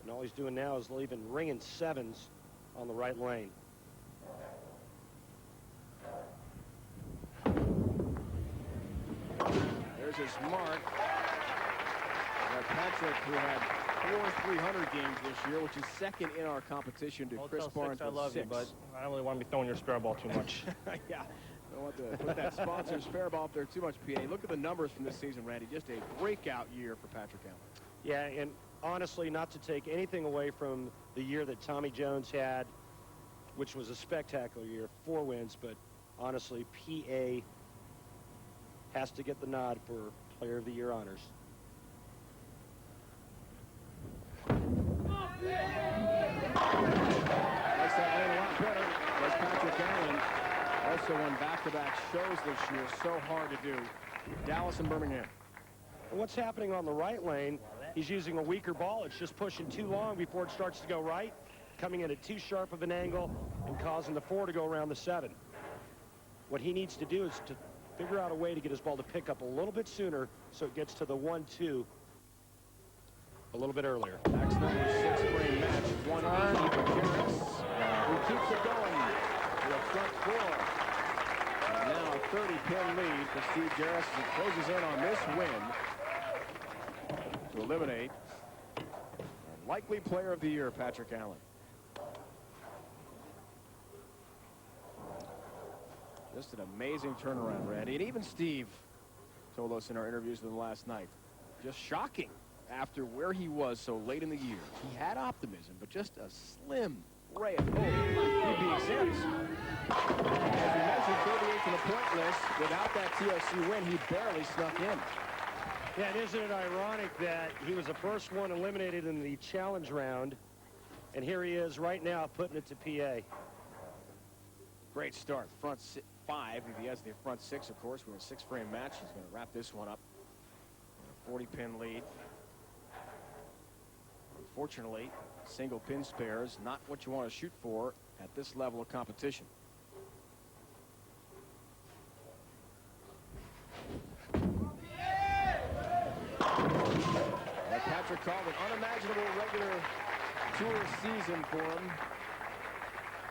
S2: And all he's doing now is leaving ringing 7s on the right lane.
S1: There's his mark. Patrick, who had 4 300 games this year, which is second in our competition to Chris Barnes.
S8: I love you, but I don't really want to be throwing your spare ball too much.
S1: Yeah, don't want to put that sponsor's spare ball up there too much, PA. Look at the numbers from this season, Randy. Just a breakout year for Patrick Allen.
S2: Yeah, and honestly, not to take anything away from the year that Tommy Jones had, which was a spectacular year, 4 wins, but honestly, PA has to get the nod for Player of the Year honors.
S1: Makes that lane a lot better. Was Patrick Allen. Also won back-to-back shows this year. So hard to do. Dallas and Birmingham.
S2: What's happening on the right lane, he's using a weaker ball. It's just pushing too long before it starts to go right, coming in at too sharp of an angle and causing the 4 to go around the 7. What he needs to do is to figure out a way to get his ball to pick up a little bit sooner so it gets to the 1-2 a little bit earlier.
S1: Next number 6 frame match, 180 for Jaros, who keeps it going to the front 4. And now a 30-pin lead for Steve Jaros as he closes in on this win to eliminate likely Player of the Year, Patrick Allen. Just an amazing turnaround, Randy. And even Steve told us in our interviews with him last night, just shocking after where he was so late in the year. He had optimism, but just a slim ray of hope he'd be exempt. As we mentioned, 38 to the point list. Without that TSU win, he barely snuck in.
S2: Yeah, and isn't it ironic that he was the first one eliminated in the challenge round, and here he is right now putting it to PA.
S1: Great start. Front 5. If he has the front 6, of course, we're in a 6-frame match. He's going to wrap this one up. 40-pin lead. Unfortunately, single pin spares, not what you want to shoot for at this level of competition. Like Patrick called an unimaginable regular tour season for him.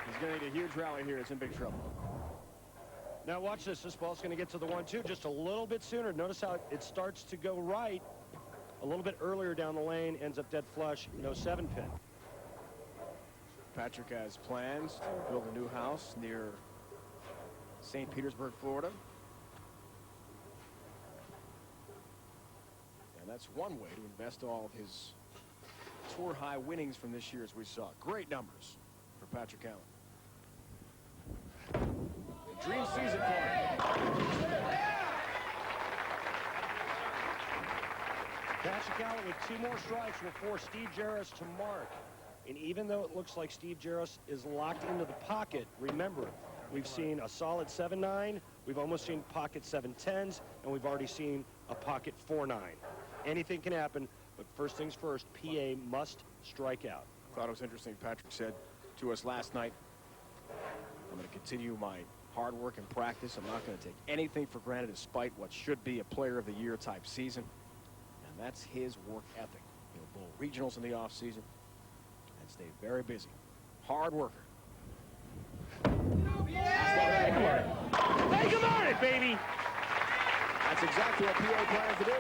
S1: He's going to need a huge rally here. It's in big trouble.
S2: Now watch this. This ball's going to get to the 1-2 just a little bit sooner. Notice how it starts to go right a little bit earlier down the lane, ends up dead flush, no 7-pin.
S1: Patrick has plans to build a new house near St. Petersburg, Florida. And that's one way to invest all of his tour high winnings from this year, as we saw. Great numbers for Patrick Allen. Dream season for him.
S2: Patrick Allen with 2 more strikes will force Steve Jaros to mark. And even though it looks like Steve Jaros is locked into the pocket, remember, we've seen a solid 7-9, we've almost seen pocket 7-10s, and we've already seen a pocket 4-9. Anything can happen, but first things first, PA must strike out.
S1: Thought it was interesting. Patrick said to us last night, I'm going to continue my hard work and practice. I'm not going to take anything for granted despite what should be a Player of the Year type season. And that's his work ethic. He'll bowl regionals in the offseason and stay very busy. Hard worker.
S2: Make him on it, baby!
S1: That's exactly what PA plans to do.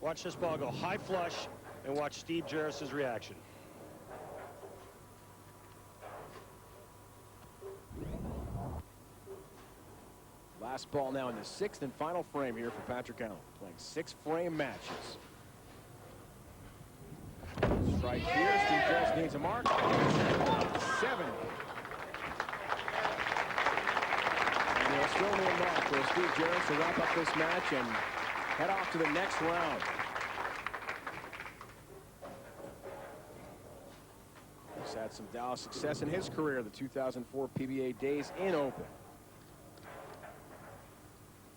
S2: Watch this ball go high flush and watch Steve Jaros' reaction.
S1: Last ball now in the 6th and final frame here for Patrick Allen. Playing 6-frame matches. Strike here. Steve Jaros needs a mark. 7. And he'll still need a mark for Steve Jaros to wrap up this match and head off to the next round. He's had some Dallas success in his career, the 2004 PBA Days Inn Open.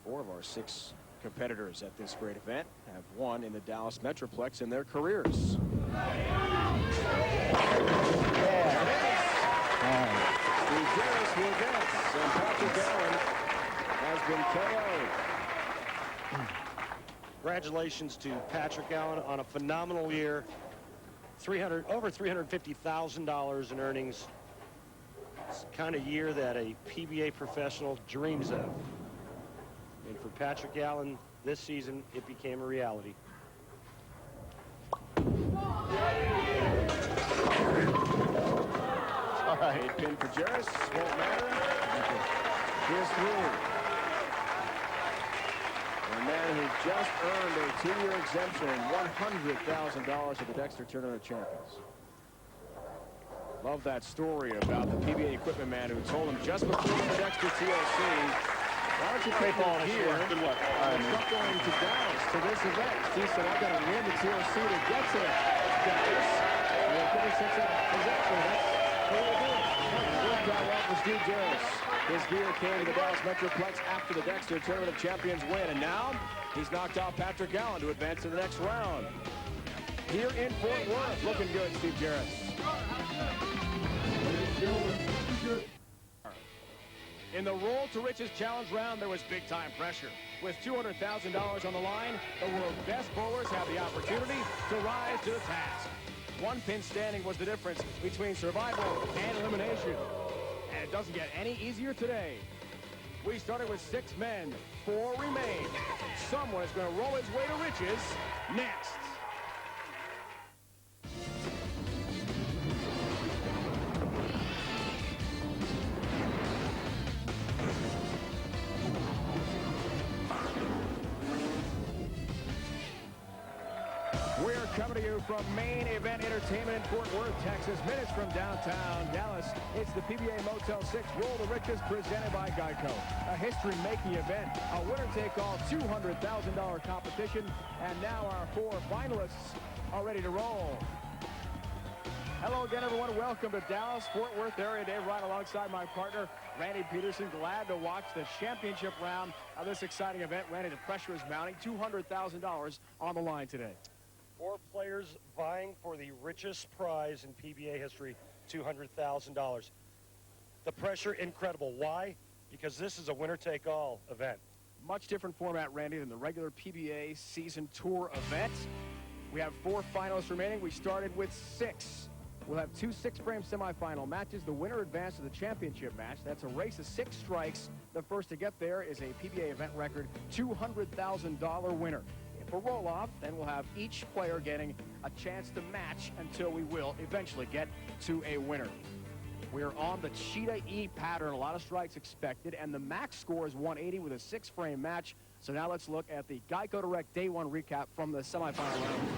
S1: 4 of our 6 competitors at this great event have won in the Dallas Metroplex in their careers. Steve Jaros will dance, and Patrick Allen has been KO'd.
S2: Congratulations to Patrick Allen on a phenomenal year. Over $350,000 in earnings. It's the kind of year that a PBA professional dreams of. And for Patrick Allen, this season, it became a reality.
S1: All right, pin for Jaros. Won't matter. Here's through. A man who just earned a 2-year exemption and $100,000 at the Dexter Tournament of Champions. Love that story about the PBA equipment man who told him just before the Dexter TLC, why don't you take all here? Good luck. I'm going to Dallas to this event. He said, I got to win the TLC to get to Dallas. And the 36 exactly. That's the way to do it. It worked out well for Steve Jaros. His gear came to the Dallas Metroplex after the Dexter Tournament of Champions win. And now he's knocked out Patrick Allen to advance to the next round. Here in Fort Worth, looking good, Steve Jaros. In the Roll to Riches Challenge round, there was big-time pressure. With $200,000 on the line, the world's best bowlers have the opportunity to rise to the task. One pin standing was the difference between survival and elimination. And it doesn't get any easier today. We started with 6 men, 4 remain. Someone is going to roll his way to riches next. We're coming to you from Main Event Entertainment in Fort Worth, Texas, minutes from downtown Dallas. It's the PBA Motel 6 Roll to Riches presented by Geico. A history-making event, a winner-take-all $200,000 competition, and now our 4 finalists are ready to roll. Hello again, everyone. Welcome to Dallas, Fort Worth area. Dave right alongside my partner, Randy Peterson. Glad to watch the championship round of this exciting event. Randy, the pressure is mounting. $200,000 on the line today.
S2: 4 players vying for the richest prize in PBA history, $200,000. The pressure, incredible. Why? Because this is a winner-take-all event.
S1: Much different format, Randy, than the regular PBA season tour event. We have 4 finalists remaining. We started with 6. We'll have 2 6-frame semifinal matches. The winner advances to the championship match. That's a race of 6 strikes. The first to get there is a PBA event record $200,000 winner. For roll-off, then we'll have each player getting a chance to match until we will eventually get to a winner. We're on the Cheetah E pattern, a lot of strikes expected, and the max score is 180 with a 6-frame match. So now let's look at the Geico Direct Day 1 recap from the semifinal round.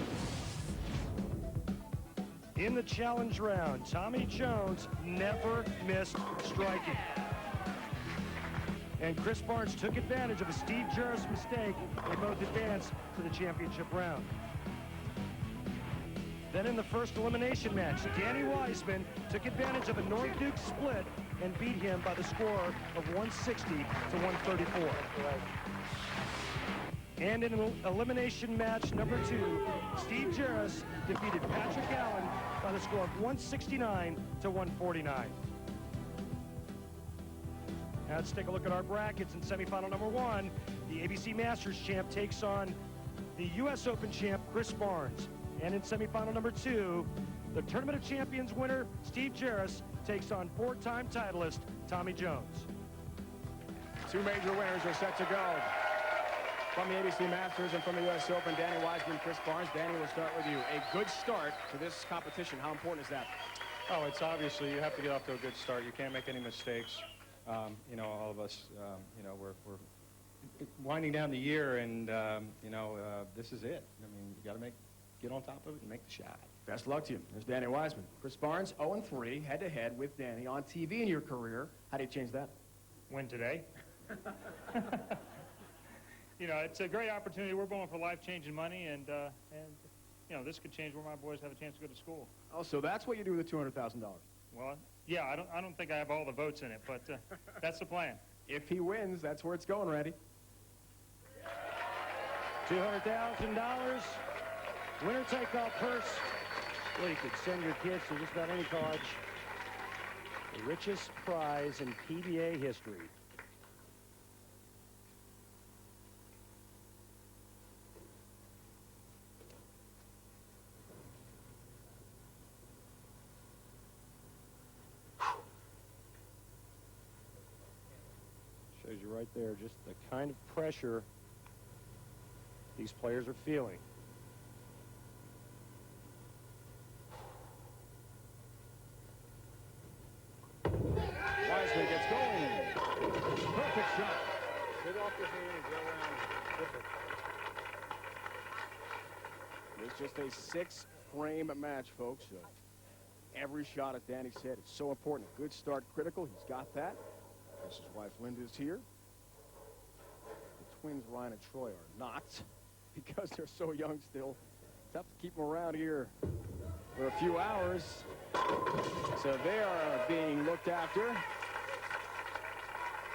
S2: In the challenge round, Tommy Jones never missed striking. And Chris Barnes took advantage of a Steve Jaros mistake. They both advanced to the championship round. Then in the first elimination match, Danny Wiseman took advantage of a North Duke split and beat him by the score of 160 to 134. And in elimination match number 2, Steve Jaros defeated Patrick Allen by the score of 169 to 149. Now let's take a look at our brackets. In semifinal number 1, the ABC Masters champ takes on the U.S. Open champ, Chris Barnes. And in semifinal number 2, the Tournament of Champions winner, Steve Jaros, takes on 4-time titleist, Tommy Jones.
S1: 2 major winners are set to go. From the ABC Masters and from the U.S. Open, Danny Wiseman, Chris Barnes. Danny, we'll start with you. A good start to this competition. How important is that?
S6: Oh, it's obviously you have to get off to a good start. You can't make any mistakes. You know, all of us, you know, we're winding down the year, and you know, this is it. I mean, you got to get on top of it and make the shot.
S1: Best luck to you. There's Danny Wiseman. Chris Barnes, 0-3, head-to-head with Danny on TV in your career. How do you change that?
S5: Win today. You know, it's a great opportunity. We're going for life-changing money, and you know, this could change where my boys have a chance to go to school.
S1: Oh, so that's what you do with the $200,000.
S5: Well, yeah, I don't think I have all the votes in it, but that's the plan.
S1: If he wins, that's where it's going, Randy.
S2: $200,000. Winner take all purse. Well, you could send your kids to just about any college. The richest prize in PBA history. because you're right there. Just the kind of pressure these players are feeling.
S1: Wiseman gets going. Perfect shot.
S3: Get off your hand and go around.
S1: It's just a 6-frame match, folks. So every shot, as Danny said, it's so important. Good start, critical. He's got that. This is why Linda's here. The twins, Ryan and Troy, are not, because they're so young still. Tough to keep them around here for a few hours. So they are being looked after.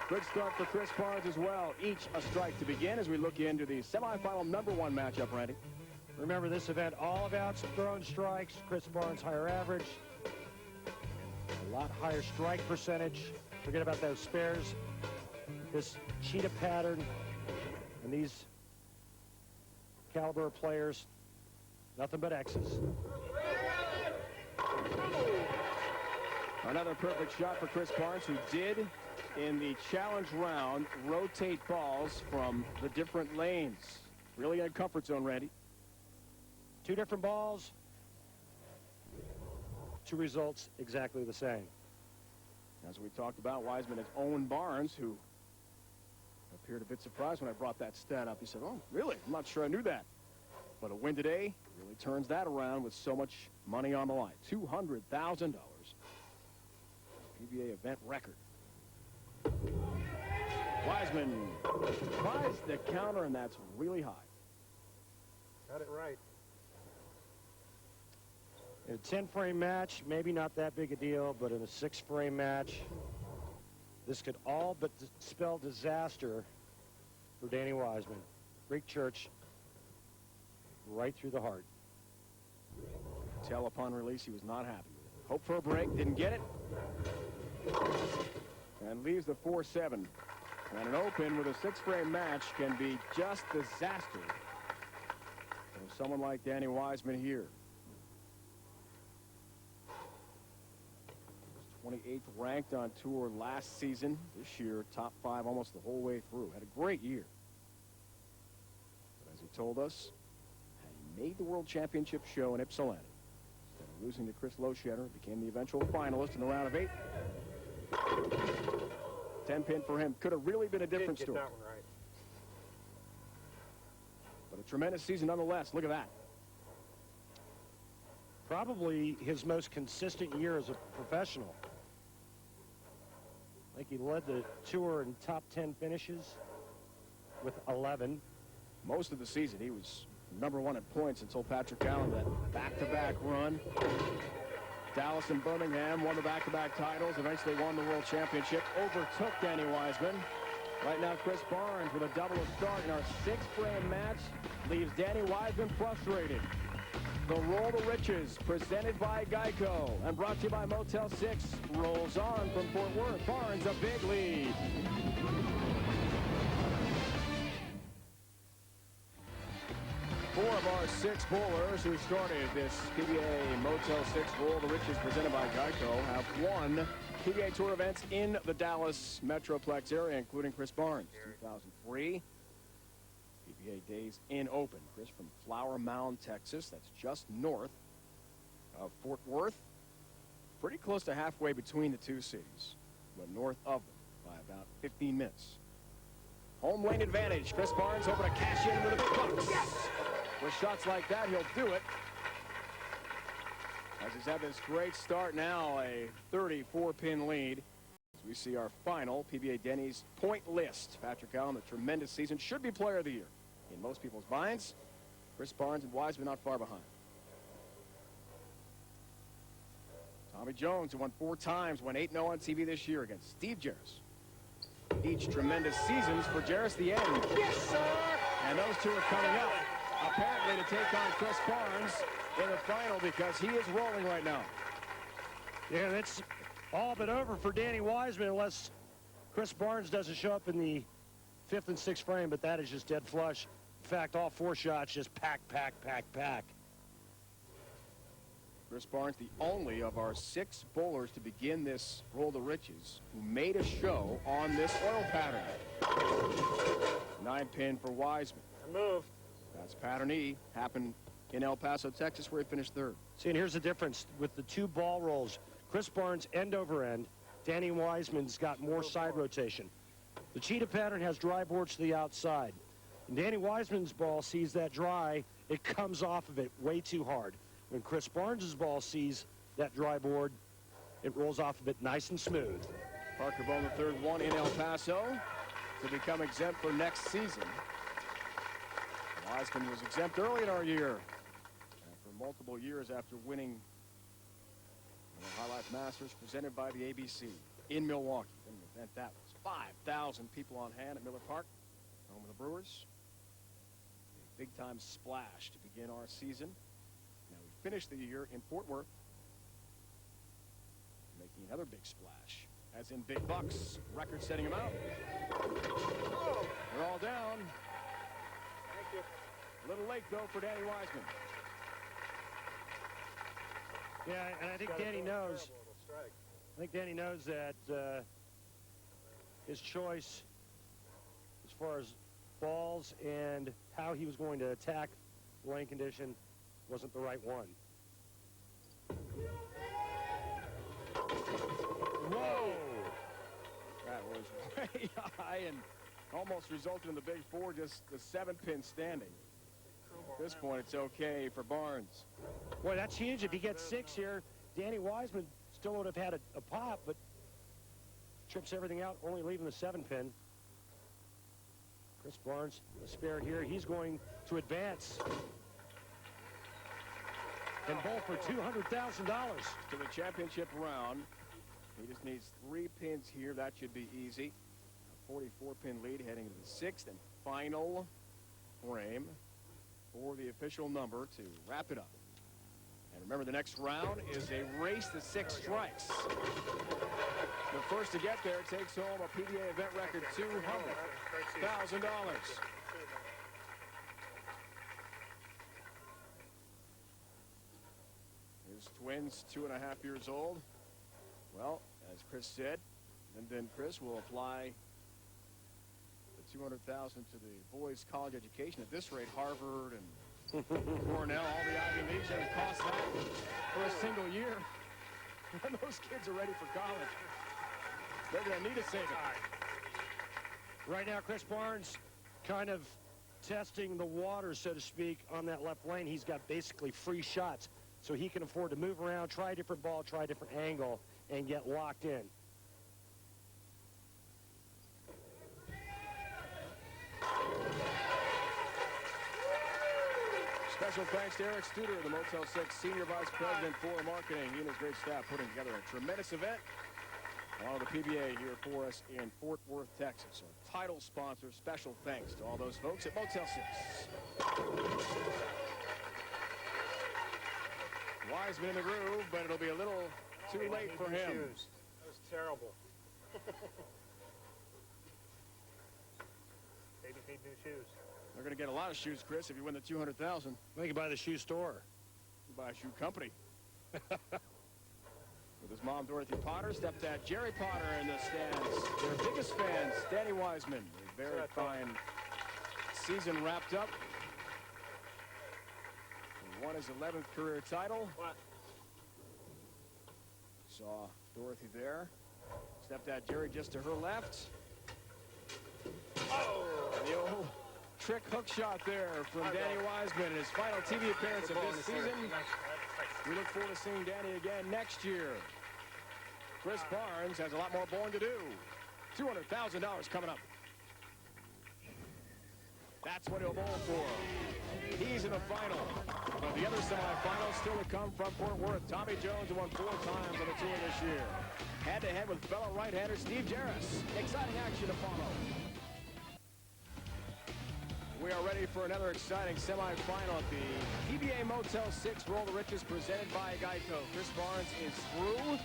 S1: Good start for Chris Barnes as well. Each a strike to begin as we look into the semifinal #1 matchup, Randy.
S2: Remember this event, all about thrown strikes. Chris Barnes, higher average. A lot higher strike percentage. Forget about those spares. This cheetah pattern and these caliber of players, nothing but X's.
S1: Another perfect shot for Chris Barnes, who did, in the challenge round, rotate balls from the different lanes. Really in a comfort zone, Randy.
S2: 2 different balls, 2 results exactly the same.
S1: As we talked about, Wiseman has owned Barnes, who appeared a bit surprised when I brought that stat up. He said, oh, really? I'm not sure I knew that. But a win today really turns that around with so much money on the line. $200,000. PBA event record. Wiseman tries the counter, and that's really high.
S3: Got it right.
S2: In a 10-frame match, maybe not that big a deal, but in a 6-frame match, this could all but spell disaster for Danny Wiseman. Greek church right through the heart.
S1: Tell upon release he was not happy with it. Hope for a break, didn't get it. And leaves the 4-7. And an open with a 6-frame match can be just disaster for someone like Danny Wiseman here. 28th ranked on tour last season. This year, top 5 almost the whole way through. Had a great year. But as he told us, he made the World Championship show in Ypsilanti. Instead of losing to Chris Loschetter, became the eventual finalist in the round of 8. 10-pin for him. Could have really been a different story.
S3: That one right.
S1: But a tremendous season nonetheless. Look at that.
S2: Probably his most consistent year as a professional. I think he led the tour in top 10 finishes with 11.
S1: Most of the season, he was #1 in points until Patrick Allen, that back-to-back run. Dallas and Birmingham won the back-to-back titles, eventually won the World Championship, overtook Danny Wiseman. Right now, Chris Barnes with a double start in our 6-frame match leaves Danny Wiseman frustrated. The Roll to Riches, presented by Geico and brought to you by Motel 6, rolls on from Fort Worth. Barnes a big lead. Four of our 6 bowlers who started this PBA Motel 6 Roll to Riches presented by Geico have won PBA Tour events in the Dallas Metroplex area, including Chris Barnes, 2003. PBA Days in Open. Chris from Flower Mound, Texas. That's just north of Fort Worth. Pretty close to halfway between the two cities, but north of them by about 15 minutes. Home lane advantage. Chris Barnes hoping to cash in with a big bucks. Yes! With shots like that, he'll do it. As he's had this great start now, a 34-pin lead. As we see our final PBA Denny's point list. Patrick Allen, a tremendous season, should be player of the year in most people's minds. Chris Barnes and Wiseman not far behind. Tommy Jones, who won 4 times, won 8-0 on TV this year against Steve Jaros. Each tremendous seasons for Jaros, the end. Yes, sir! And those two are coming up, apparently to take on Chris Barnes in the final, because he is rolling right now.
S2: Yeah, that's all but over for Danny Wiseman unless Chris Barnes doesn't show up in the 5th and 6th frame, but that is just dead flush. In fact, all 4 shots just pack, pack, pack, pack.
S1: Chris Barnes, the only of our 6 bowlers to begin this Roll the Riches who made a show on this oil pattern. 9-pin for Wiseman.
S3: Move.
S1: That's pattern E. Happened in El Paso, Texas, where he finished 3rd.
S2: See, and here's the difference with the 2 ball rolls. Chris Barnes end over end. Danny Wiseman's got more side rotation. The cheetah pattern has dry boards to the outside. And Danny Wiseman's ball sees that dry, it comes off of it way too hard. When Chris Barnes's ball sees that dry board, it rolls off of it nice and smooth.
S1: Parker Bowman, the 3rd one in El Paso to become exempt for next season. Wiseman was exempt early in our year. And for multiple years after winning the High Life Masters presented by the ABC in Milwaukee. An event that was 5,000 people on hand at Miller Park, home of the Brewers. A big-time splash to begin our season. Now we finished the year in Fort Worth, making another big splash, as in big bucks, record-setting amount. They're all down.
S3: Thank you.
S1: A little late, though, for Danny Wiseman.
S2: Yeah, and I think Danny knows. I think Danny knows that his choice as far as balls and how he was going to attack the lane condition wasn't the right one. Whoa!
S1: That was way high and almost resulted in the big 4, just the 7-pin standing. At this point, it's okay for Barnes.
S2: Boy, that's huge. If he gets 6 here, Danny Wiseman still would have had a pop, but trips everything out, only leaving the 7-pin. Chris Barnes, a spare here. He's going to advance and bowl for $200,000.
S1: To the championship round. He just needs 3 pins here. That should be easy. A 44-pin lead heading to the 6th and final frame for the official number to wrap it up. And remember, the next round is a race to 6 strikes. The first to get there takes home a PBA event record $200,000. His twins, 2.5 years old. Well, as Chris said, and then Chris will apply the $200,000 to the boys' college education. At this rate, Harvard and Cornell, all the Ivy Leagues, and it costs that for a single year. When those kids are ready for college, they're going to need a saving.
S2: Right now, Chris Barnes kind of testing the water, so to speak, on that left lane. He's got basically free shots, so he can afford to move around, try a different ball, try a different angle, and get locked in.
S1: Special thanks to Eric Studer, the Motel 6 Senior Vice President for Marketing. He and his great staff putting together a tremendous event. All of the PBA here for us in Fort Worth, Texas. Our title sponsor, special thanks to all those folks at Motel 6. Wiseman in the groove, but it'll be a little too late for him.
S3: That was terrible. Baby need new shoes.
S1: They're going to get a lot of shoes, Chris, if you win the $200,000.
S2: They can buy the shoe store.
S1: You buy a shoe company. With his mom, Dorothy Potter, stepdad, Jerry Potter in the stands. Their biggest fans, Danny Wiseman. A very fine season wrapped up. He won his 11th career title.
S3: What?
S1: Saw Dorothy there. Stepdad Jerry just to her left. Oh! The old trick hook shot there from Danny Wiseman in his final TV appearance of this season. We look forward to seeing Danny again next year. Chris Barnes has a lot more bowling to do. $200,000 coming up. That's what he'll bowl for. He's in the final. But the other semifinals still to come from Fort Worth. Tommy Jones won 4 times on the tour this year. Head-to-head with fellow right-hander Steve Jaros. Exciting action to follow. We are ready for another exciting semifinal at the PBA Motel 6 Roll the Riches presented by Geico. Chris Barnes is through,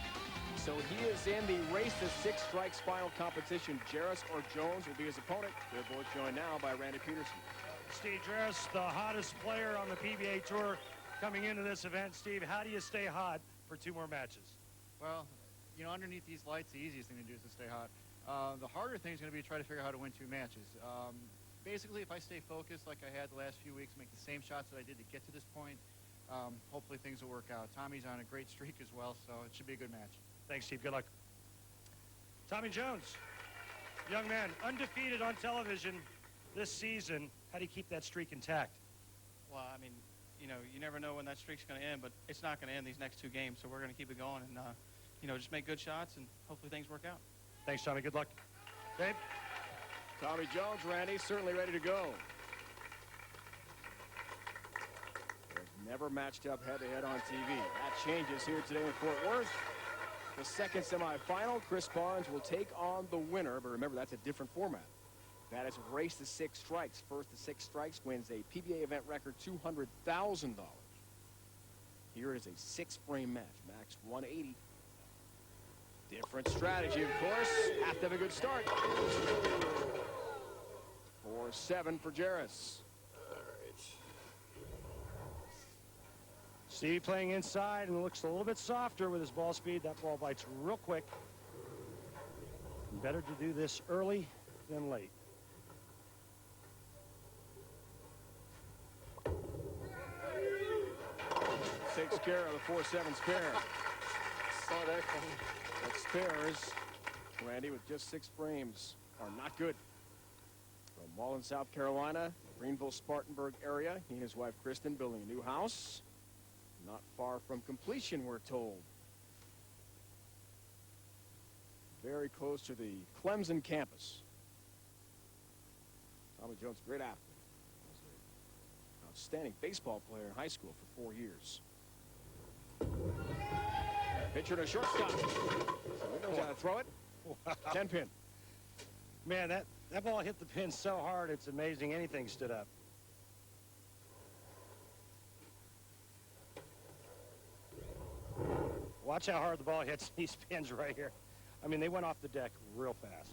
S1: so he is in the race to 6 strikes final competition. Jaros or Jones will be his opponent. They're both joined now by Randy Peterson.
S2: Steve Jaros, the hottest player on the PBA Tour, Coming into this event, Steve, how do you stay hot for 2 more matches?
S9: Well, you know, underneath these lights, the easiest thing to do is to stay hot. The harder thing is going to be to try to figure out how to win 2 matches. Basically, if I stay focused like I had the last few weeks, make the same shots that I did to get to this point, hopefully things will work out. Tommy's on a great streak as well, so it should be a good match.
S2: Thanks, Steve. Good luck. Tommy Jones, young man, undefeated on television this season. How do you keep that streak intact?
S4: Well, I mean, you know, you never know when that streak's going to end, but it's not going to end these next 2 games, so we're going to keep it going and, you know, just make good shots and hopefully things work out.
S2: Thanks, Tommy. Good luck. Dave?
S1: Tommy Jones, Randy, certainly ready to go. They've never matched up head-to-head on TV. That changes here today in Fort Worth. The second semifinal, Chris Barnes will take on the winner, but remember, that's a different format. That is race to 6 strikes. First to 6 strikes wins a PBA event record $200,000. Here is a 6-frame match, max 180. Different strategy, of course. Have to have a good start. 4-7 for Jaros.
S2: Steve playing inside and looks a little bit softer with his ball speed. That ball bites real quick. Better to do this early than late.
S1: Takes care of the 4-7 spare. Saw that coming. But spares, Randy, with just 6 frames, are not good. From Wallen, South Carolina, Greenville, Spartanburg area, he and his wife Kristen building a new house. Not far from completion, we're told. Very close to the Clemson campus. Tommy Jones, great athlete. Was an outstanding baseball player in high school for 4 years. Pitcher to shortstop. So he knows how to throw it. 10-pin.
S2: Man, that ball hit the pin so hard, it's amazing anything stood up. Watch how hard the ball hits these pins right here. I mean, they went off the deck real fast.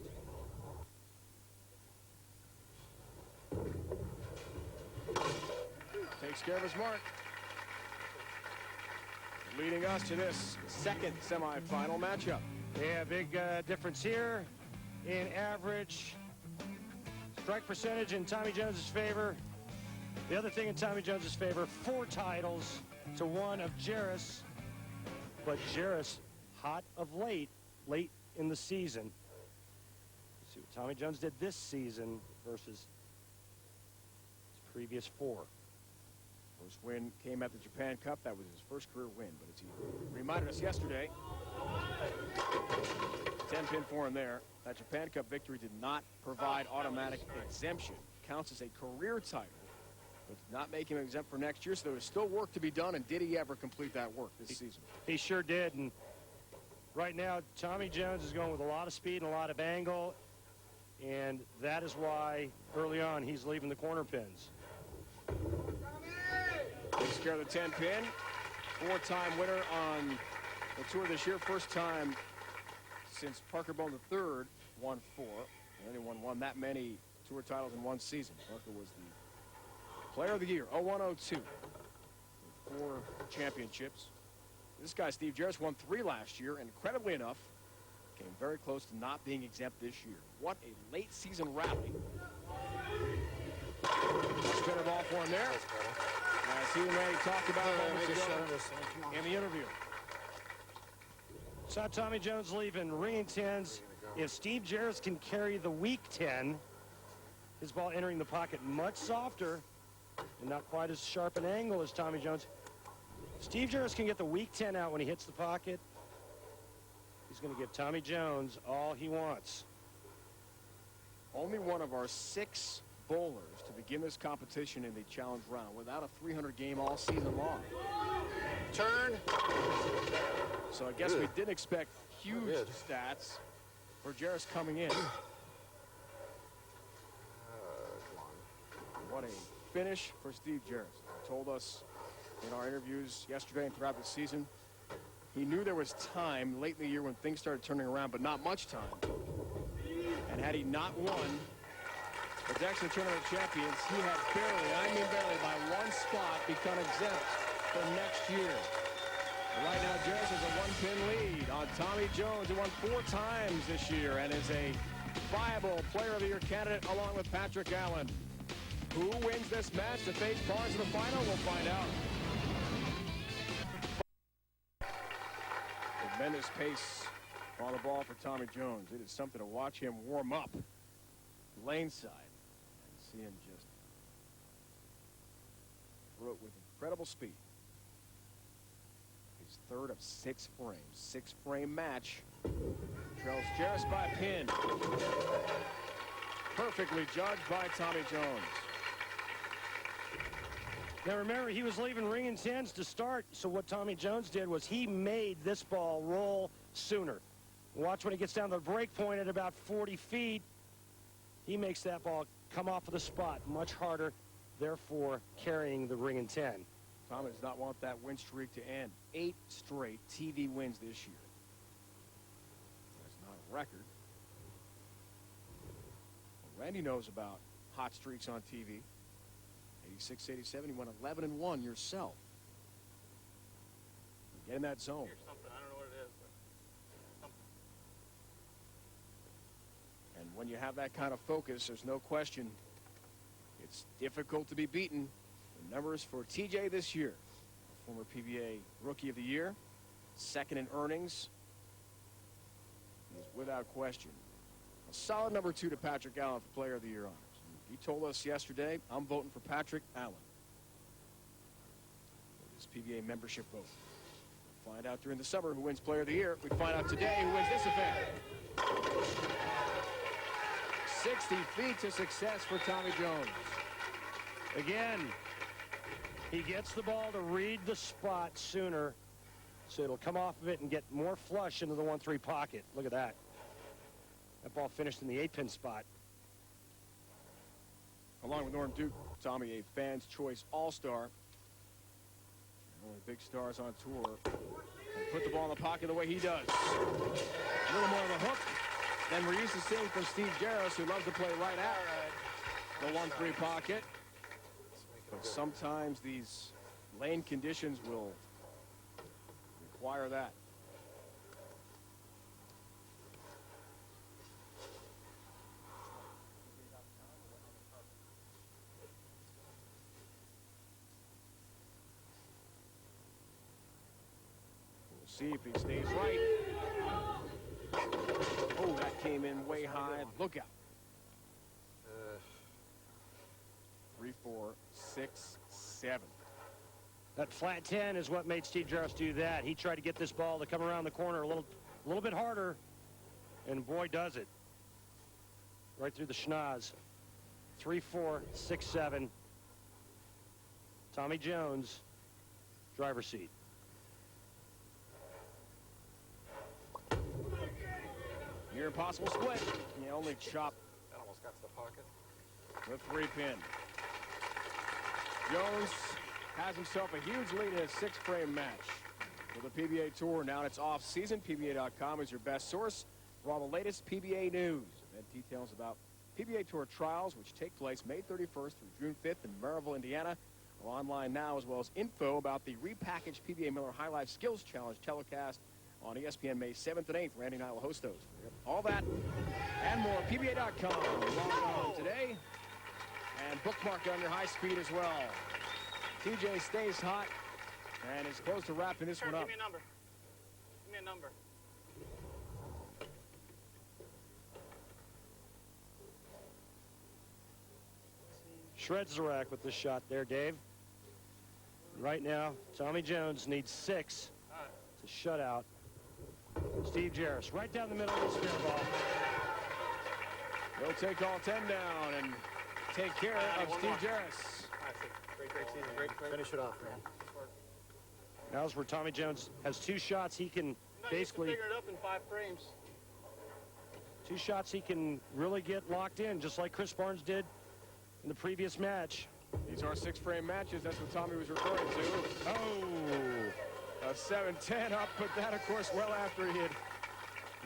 S1: Takes care of his mark. Leading us to this second semifinal matchup.
S2: Yeah, big difference here in average strike percentage in Tommy Jones's favor. The other thing in Tommy Jones's favor, 4 titles to 1 of Jaros. But Jaros hot of late in the season. Let's see what Tommy Jones did this season versus his previous 4.
S1: First win came at the Japan Cup. That was his first career win, but as he reminded us yesterday, 10-pin for him there. That Japan Cup victory did not provide automatic exemption. Counts as a career title, but did not make him exempt for next year, so there was still work to be done, and did he ever complete that work this season?
S2: He sure did, and right now Tommy Jones is going with a lot of speed and a lot of angle, and that is why early on he's leaving the corner pins.
S1: Takes care of the 10-pin. 4-time winner on the tour this year. First time since Parker Bone III won 4. Anyone won that many tour titles in one season. Parker was the player of the year, 01-02. 4 championships. This guy, Steve Jaros, won 3 last year, and incredibly enough, came very close to not being exempt this year. What a late season rally. Spinner ball for him there. As he and Randy talked about in the interview.
S2: Saw Tommy Jones leaving ringing 10s. If Steve Jaros can carry the weak 10, his ball entering the pocket much softer and not quite as sharp an angle as Tommy Jones. Steve Jaros can get the weak 10 out when he hits the pocket. He's going to give Tommy Jones all he wants.
S1: Only one of our 6 bowlers to begin this competition in the challenge round without a 300 game all season long. Turn. So I guess we didn't expect huge stats for Jaros coming in. What a finish for Steve Jaros. He told us in our interviews yesterday and throughout the season, he knew there was time late in the year when things started turning around, but not much time. And had he not won the Jackson Tournament champions, he had barely, I mean barely, by 1 spot become exempt for next year. Right now, Jaros has a 1-pin lead on Tommy Jones, who won 4 times this year and is a viable Player of the Year candidate along with Patrick Allen. Who wins this match to face Barnes in the final? We'll find out. Tremendous pace on the ball for Tommy Jones. It is something to watch him warm up lane side and see him just throw it with incredible speed. His third of 6 frames. 6-frame match. Trails Jaros by a pin. Perfectly judged by Tommy Jones.
S2: Now remember, he was leaving ring and tens to start, so what Tommy Jones did was he made this ball roll sooner. Watch when he gets down to the break point at about 40 feet. He makes that ball come off of the spot much harder, therefore carrying the ring and 10.
S1: Tommy does not want that win streak to end. 8 straight TV wins this year. That's not a record. Well, Randy knows about hot streaks on TV. 86, 87, you went 11-1 yourself. Get in that zone.
S4: Here's something. I don't know what it is, but something.
S1: And when you have that kind of focus, there's no question it's difficult to be beaten. The numbers for TJ this year, former PBA Rookie of the Year, second in earnings, is without question a solid number 2 to Patrick Allen for Player of the Year honors. He told us yesterday, I'm voting for Patrick Allen. His PBA membership vote. We'll find out during the summer who wins Player of the Year. We find out today who wins this event. 60 feet to success for Tommy Jones.
S2: Again, he gets the ball to read the spot sooner, so it'll come off of it and get more flush into the 1-3 pocket. Look at that. That ball finished in the 8-pin spot.
S1: Along with Norm Duke, Tommy, a Fans' Choice All-Star. One of the big stars on tour. And put the ball in the pocket the way he does. A little more of a hook than we're used to seeing from Steve Jaros, who loves to play right at the 1-3 pocket. But sometimes these lane conditions will require that. See if he stays right. Oh, that came in way high. Look out. 3, 4, 6, 7.
S2: That flat 10 is what made Steve Jaros do that. He tried to get this ball to come around the corner a little bit harder, and boy does it. Right through the schnoz. 3, 4, 6, 7. Tommy Jones, driver's seat.
S1: Near impossible split. He only chopped.
S6: That almost got to the pocket.
S1: The 3-pin. Jones has himself a huge lead in a 6-frame match for the PBA Tour. Now it's off-season. PBA.com is your best source for all the latest PBA news. And details about PBA Tour trials, which take place May 31st through June 5th in Maryville, Indiana, are online now, as well as info about the repackaged PBA Miller High Life Skills Challenge telecast on ESPN May 7th and 8th. Randy and I will host those. All that and more. PBA.com. Log on today and bookmark it on your high speed as well. TJ stays hot and is close to wrapping this one up.
S4: Give me a number. Give me a number.
S2: Shreds the rack with this shot there, Dave. Right now, Tommy Jones needs 6 to shut out Steve Jaros. Right down the middle of the spin ball.
S1: He'll take all 10 down and take care of Steve Jaros.
S6: Great season. Great. Finish it off, man.
S2: Now's where Tommy Jones has 2 shots. He can basically
S4: figure it up in 5 frames.
S2: 2 shots he can really get locked in, just like Chris Barnes did in the previous match.
S1: These are 6-frame matches. That's what Tommy was referring to.
S2: Oh,
S1: a 7-10 up, but that, of course, well after he had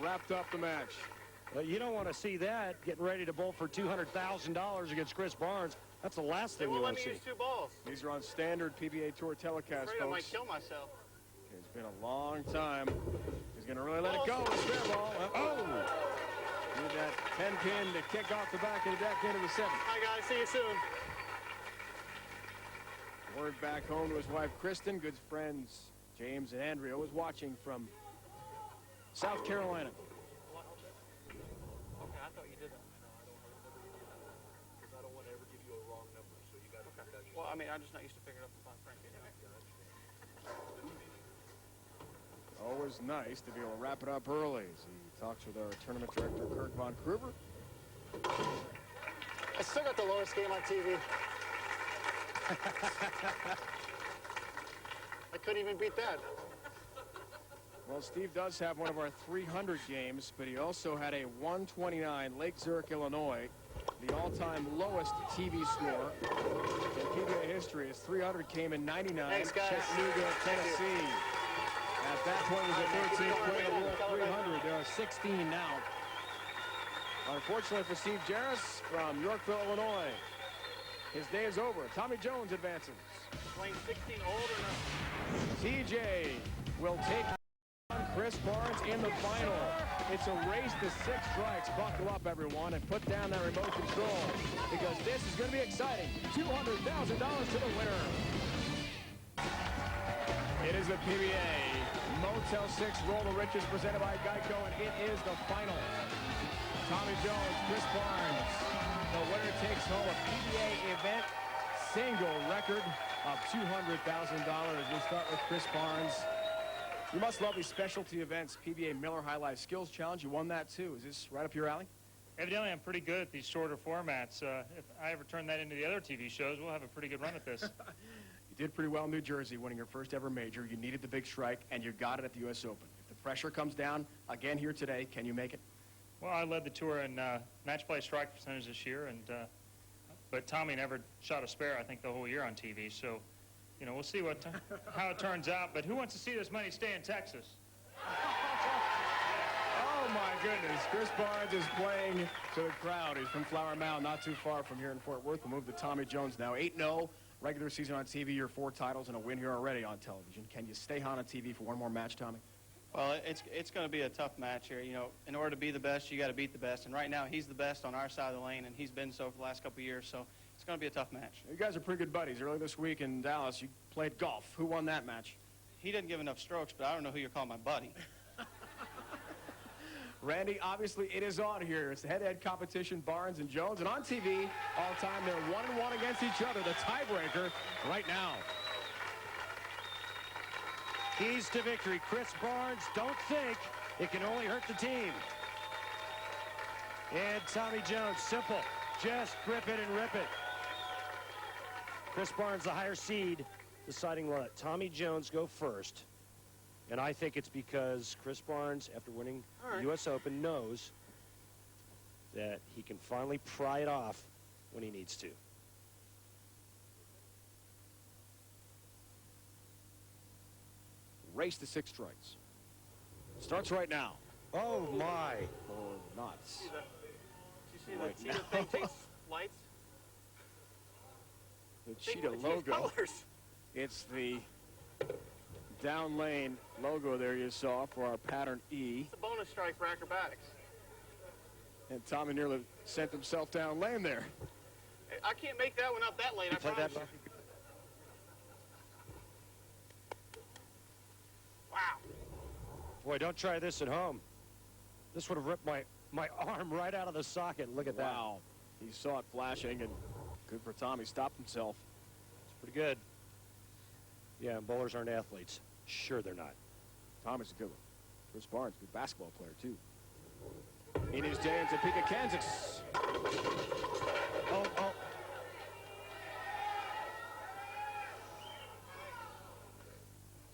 S1: wrapped up the match.
S2: Well, you don't want to see that getting ready to bowl for $200,000 against Chris Barnes.
S1: That's the last
S4: They
S1: thing we
S4: won't let
S1: want
S4: me
S1: to see.
S4: use 2 balls.
S1: These are on standard PBA Tour telecast,
S4: Afraid I might
S1: folks.
S4: kill myself.
S1: It's been a long time. He's going to really let it go. It's fair ball. Oh! Need that 10-pin to kick off the back of the deck into the 7th.
S4: Hi, guys. See you soon.
S1: Word back home to his wife, Kristen. Good friends, James and Andrea, was watching from South Carolina.
S4: Okay, I thought you did that.
S10: Because I don't want to ever give you a wrong number, so you got to figure out.
S4: Well, I mean, I'm just not used to picking up the phone, frankly.
S1: Always nice to be able to wrap it up early as he talks with our tournament director, Kurt Von Kruber.
S10: I still got the lowest game on TV. I couldn't even beat that.
S1: Well, Steve does have one of our 300 games, but he also had a 129 Lake Zurich, Illinois, the all-time lowest TV score in PBA history. His 300 came in 99,
S10: Thanks, guys.
S1: Chattanooga, Tennessee. At that point, it was the 13th play of the World 300. There are 16 now. Unfortunately for Steve Jaros from Yorkville, Illinois, his day is over. Tommy Jones advances.
S4: Playing 16 old or no?
S1: TJ will take on Chris Barnes in the final. It's a race to 6 strikes. Buckle up, everyone, and put down that remote control, because this is going to be exciting. $200,000 to the winner. It is the PBA Motel 6 Roll the Riches presented by Geico, and it is the final. Tommy Jones, Chris Barnes. The winner takes home a PBA event single record of $200,000. We'll start with Chris Barnes. You must love these specialty events. PBA Miller High Life Skills Challenge. You won that too. Is this right up your alley?
S5: Evidently, I'm pretty good at these shorter formats. If I ever turn that into the other TV shows, we'll have a pretty good run at this.
S1: You did pretty well in New Jersey, winning your first ever major. You needed the big strike, and you got it at the U.S. Open. If the pressure comes down again here today, can you make it?
S5: Well, I led the tour in match play strike percentage this year, but Tommy never shot a spare, I think, the whole year on TV. So, you know, we'll see how it turns out. But who wants to see this money stay in Texas?
S1: Oh, my goodness. Chris Barnes is playing to the crowd. He's from Flower Mound, not too far from here in Fort Worth. We'll move to Tommy Jones now. 8-0, regular season on TV, your 4 titles, and a win here already on television. Can you stay hot on TV for one more match, Tommy?
S4: Well, it's going to be a tough match here. You know, in order to be the best, you got to beat the best. And right now, he's the best on our side of the lane, and he's been so for the last couple of years. So it's going to be a tough match.
S1: You guys are pretty good buddies. Earlier this week in Dallas, you played golf. Who won that match?
S4: He didn't give enough strokes, but I don't know who you're calling my buddy.
S1: Randy, obviously it is on here. It's the head-to-head competition, Barnes and Jones. And on TV, all time, they're 1-1 against each other. The tiebreaker right now.
S2: Keys to victory. Chris Barnes, don't think it can only hurt the team. And Tommy Jones, simple. Just grip it and rip it. Chris Barnes, the higher seed, deciding to let Tommy Jones go first. And I think it's because Chris Barnes, after winning the U.S. Open, knows that he can finally pry it off when he needs to.
S1: Race to 6 strikes. Starts right now.
S2: Oh, my.
S1: Or not.
S4: Did you see
S1: Right
S4: the cheetah
S1: now.
S4: thing takes lights?
S1: The
S4: They
S1: cheetah
S4: change
S1: logo.
S4: colors.
S1: It's the down lane logo there you saw for our pattern E.
S4: It's a bonus strike for acrobatics.
S1: And Tommy nearly sent himself down lane there.
S4: I can't make that one up that late, I
S2: Play
S4: promise
S2: that
S4: you. Wow.
S2: Boy, don't try this at home. This would have ripped my arm right out of the socket. Look at that.
S1: Wow. He saw it flashing, and good for Tommy. Stopped himself.
S2: It's pretty good. Yeah, and bowlers aren't athletes. Sure they're not.
S1: Tommy's a good one. Chris Barnes, good basketball player, too. In his day in Topeka, Kansas.
S2: Oh.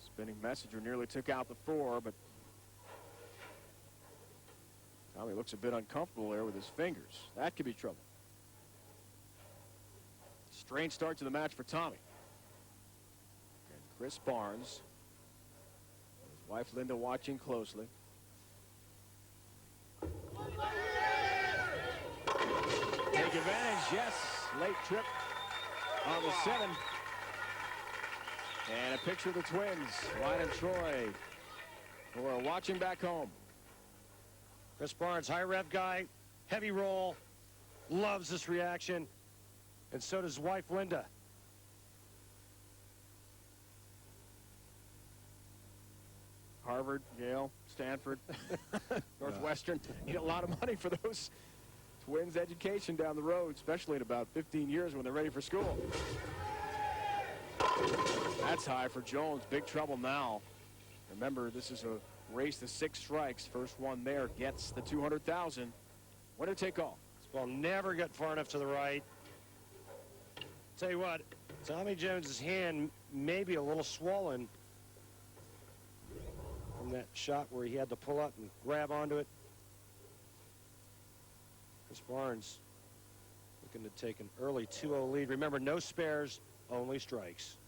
S1: Spinning Messenger nearly took out the 4, but Tommy looks a bit uncomfortable there with his fingers. That could be trouble. Strange start to the match for Tommy. And Chris Barnes, his wife Linda watching closely. Take advantage, yes. Late trip on the 7. And a picture of the twins, Ryan and Troy, who are watching back home.
S2: Chris Barnes, high rev guy, heavy roll, loves this reaction, and so does his wife, Linda.
S1: Harvard, Yale, Stanford, Northwestern. Need a lot of money for those twins' education down the road, especially in about 15 years when they're ready for school. That's high for Jones. Big trouble now. Remember, this is a race to 6 strikes. First one there gets the $200,000. Winner take all.
S2: This ball never got far enough to the right. Tell you what, Tommy Jones's hand may be a little swollen from that shot where he had to pull up and grab onto it. Chris Barnes looking to take an early 2-0 lead. Remember, no spares, only strikes.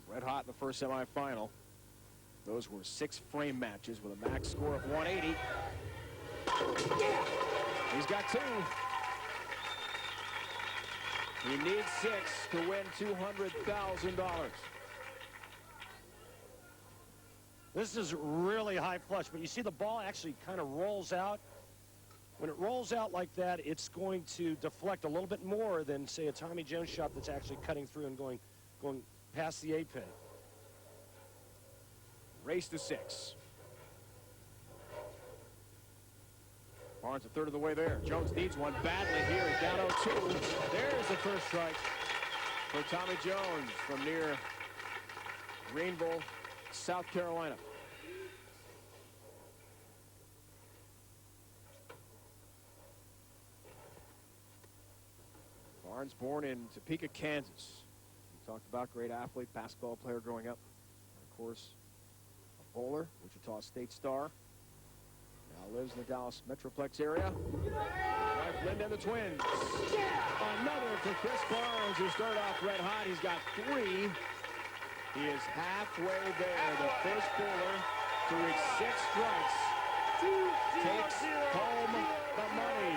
S1: Red hot in the first semifinal. Those were 6 frame matches with a max score of 180. He's got 2. He needs 6 to win $200,000.
S2: This is really high flush, but you see the ball actually kind of rolls out. When it rolls out like that, it's going to deflect a little bit more than, say, a Tommy Jones shot that's actually cutting through and going past the 8 pin.
S1: Race to 6. Barnes a third of the way there. Jones needs one badly here. He's down 0-2. There's the first strike for Tommy Jones from near Greenville, South Carolina. Barnes born in Topeka, Kansas. We talked about great athlete, basketball player growing up. And of course, a bowler, Wichita State star. Now lives in the Dallas Metroplex area. His wife Linda and the twins. Another for Chris Barnes, who started off red hot. He's got 3. He is halfway there. The first bowler to reach 6 strikes takes home the money.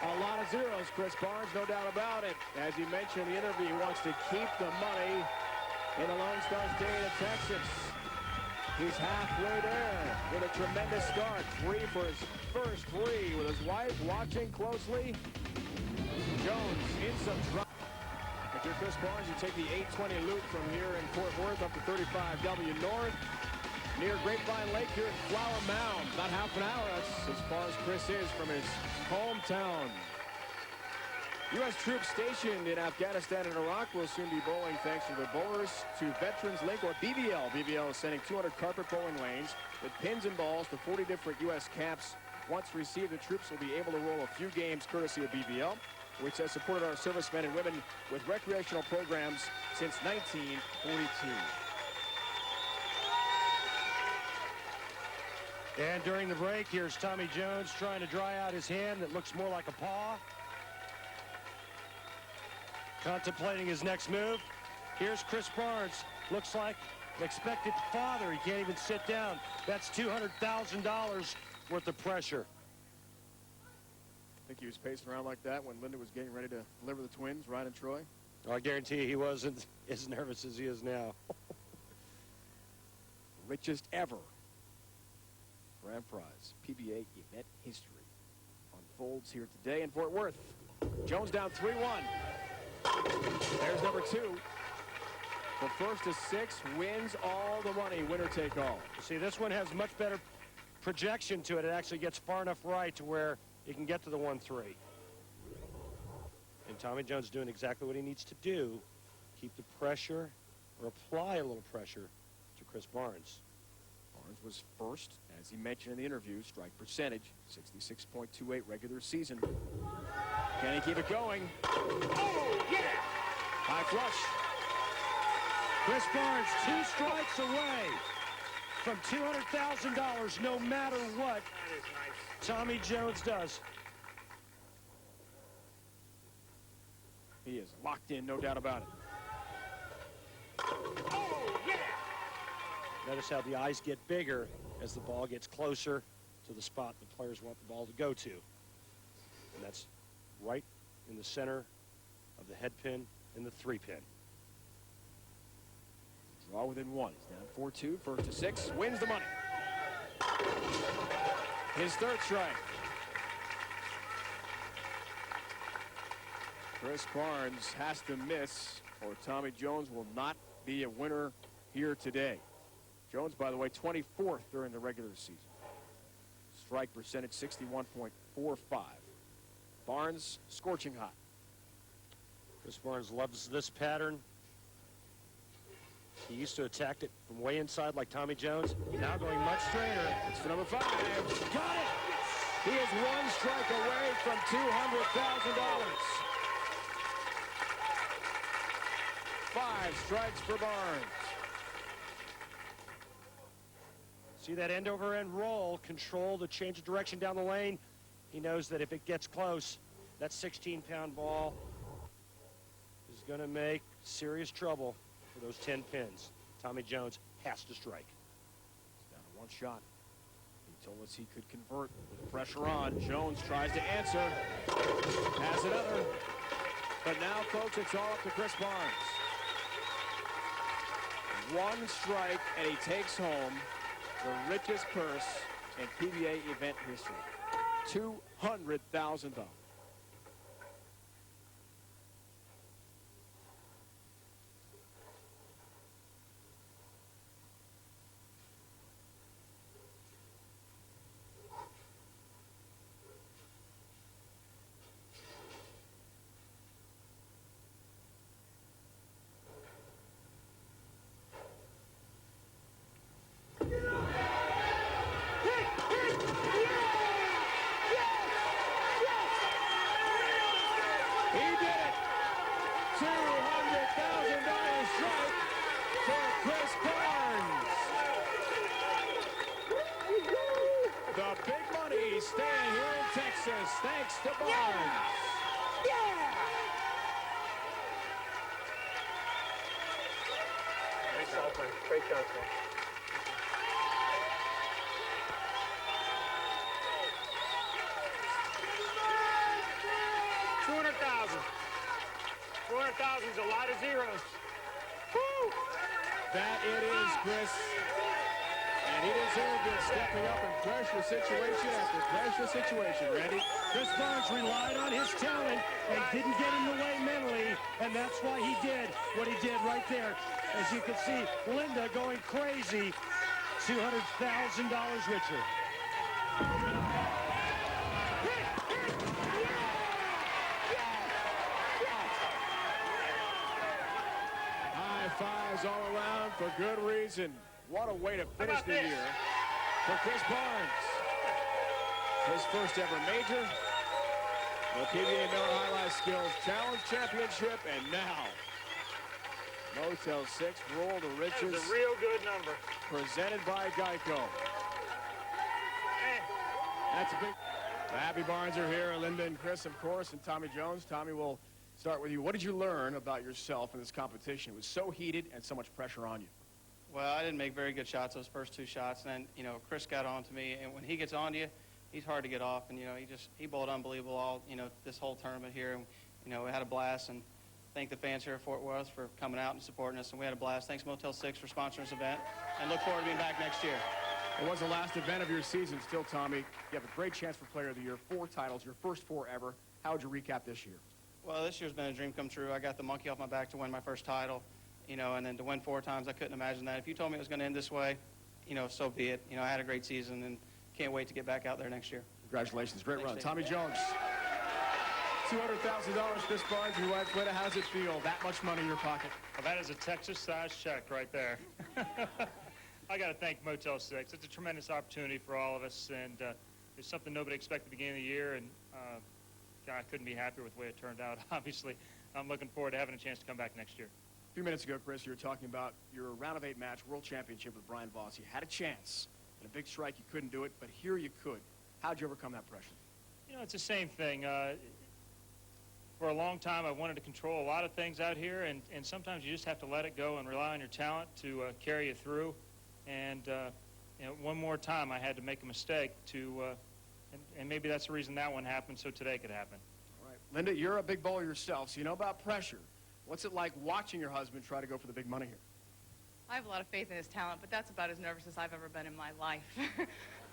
S1: A lot of zeros, Chris Barnes, no doubt about it. As he mentioned in the interview, he wants to keep the money in the Lone Star State of Texas. He's halfway there with a tremendous start. 3 for his first 3 with his wife watching closely. Jones in some trouble. If you're Chris Barnes, you take the 820 loop from here in Fort Worth up to 35W North. Near Grapevine Lake here at Flower Mound. About half an hour, that's as far as Chris is from his hometown. U.S. troops stationed in Afghanistan and Iraq will soon be bowling thanks to the Bowlers to Veterans Link, or BBL. BBL is sending 200 carpet bowling lanes with pins and balls to 40 different U.S. camps. Once received, the troops will be able to roll a few games courtesy of BBL, which has supported our servicemen and women with recreational programs since 1942.
S2: And during the break, here's Tommy Jones trying to dry out his hand that looks more like a paw. Contemplating his next move. Here's Chris Barnes. Looks like an expected father. He can't even sit down. That's $200,000 worth of pressure.
S1: I think he was pacing around like that when Linda was getting ready to deliver the twins, Ryan and Troy.
S2: I guarantee you he wasn't as nervous as he is now.
S1: Richest ever grand prize PBA event history unfolds here today in Fort Worth. Jones down 3-1. There's number 2. The first to 6 wins all the money. Winner take all.
S2: See, this one has much better projection to it. It actually gets far enough right to where you can get to the 1-3. And Tommy Jones doing exactly what he needs to do. Keep the pressure, or apply a little pressure to Chris Barnes.
S1: Barnes was first, as he mentioned in the interview, strike percentage, 66.28 regular season. Can he keep it going? Oh, yeah! High flush.
S2: Chris Barnes 2 strikes away from $200,000 no matter what Tommy Jones does.
S1: He is locked in, no doubt about it. Oh, yeah!
S2: Notice how the eyes get bigger as the ball gets closer to the spot the players want the ball to go to. And that's right in the center
S11: of the head pin and the 3-pin.
S1: Draw within 1. He's down 4-2. First to 6. Wins the money. His third strike. Chris Barnes has to miss, or Tommy Jones will not be a winner here today. Jones, by the way, 24th during the regular season. Strike percentage 61.45. Barnes scorching hot.
S11: Chris Barnes loves this pattern. He used to attack it from way inside like Tommy Jones. Now going much straighter.
S1: It's for number 5. Got it! He is one strike away from $200,000. 5 strikes for Barnes.
S11: See that end-over-end roll, control the change of direction down the lane. He knows that if it gets close, that 16-pound ball is going to make serious trouble for those 10 pins. Tommy Jones has to strike.
S1: He's down to 1 shot. He told us he could convert with the pressure on. Jones tries to answer. Has another. But now, folks, it's all up to Chris Barnes. 1 strike, and he takes home the richest purse in PBA event history. $200,000. Staying here in Texas, thanks to Barnes. Yeah!
S10: Nice ball play. Great shot, man. $200,000 is a lot of zeros.
S1: Woo! That it is, Chris. And he deserved it, stepping up in pressure situation after pressure situation. Ready?
S2: Chris Barnes relied on his talent and didn't get in the way mentally, and that's why he did what he did right there. As you can see, Linda going crazy, $200,000 richer.
S1: High fives all around for good reason. What a way to finish the year for Chris Barnes. His first ever major, the PBA Miller Highlight Skills Challenge Championship, and now Motel 6 Roll to Riches.
S10: That's a real good number.
S1: Presented by Geico. That's a big. The Happy Barnes are here. Linda and Chris, of course, and Tommy Jones. Tommy, we'll start with you. What did you learn about yourself in this competition? It was so heated and so much pressure on you.
S4: Well, I didn't make very good shots those first 2 shots, and then, you know, Chris got on to me, and when he gets on to you, he's hard to get off, and, you know, he bowled unbelievable all, you know, this whole tournament here, and, you know, we had a blast, and thank the fans here at Fort Worth for coming out and supporting us, and we had a blast. Thanks Motel 6 for sponsoring this event, and look forward to being back next year.
S1: It was the last event of your season still, Tommy. You have a great chance for Player of the Year, 4 titles, your first 4 ever. How would you recap this year?
S4: Well, this year's been a dream come true. I got the monkey off my back to win my first title. You know, and then to win 4 times, I couldn't imagine that. If you told me it was going to end this way, you know, so be it. You know, I had a great season and can't wait to get back out there next year.
S1: Congratulations. Great run.
S4: Dave.
S1: Tommy Jones. $200,000, Chris Barnes, your wife, Linda. How does it feel? That much money in your pocket?
S5: Well, that is a Texas-sized check right there. I got to thank Motel 6. It's a tremendous opportunity for all of us, and it's something nobody expected at the beginning of the year, and God, I couldn't be happier with the way it turned out, obviously. I'm looking forward to having a chance to come back next year.
S1: A few minutes ago, Chris, you were talking about your round of 8 match world championship with Brian Voss. You had a chance. In a big strike, you couldn't do it, but here you could. How'd you overcome that pressure?
S5: You know, it's the same thing. For a long time, I wanted to control a lot of things out here, and sometimes you just have to let it go and rely on your talent to carry you through. And you know, one more time, I had to make a mistake to, and maybe that's the reason that one happened, so today could happen.
S1: All right. Linda, you're a big bowler yourself, so you know about pressure. What's it like watching your husband try to go for the big money here?
S12: I have a lot of faith in his talent, but that's about as nervous as I've ever been in my life.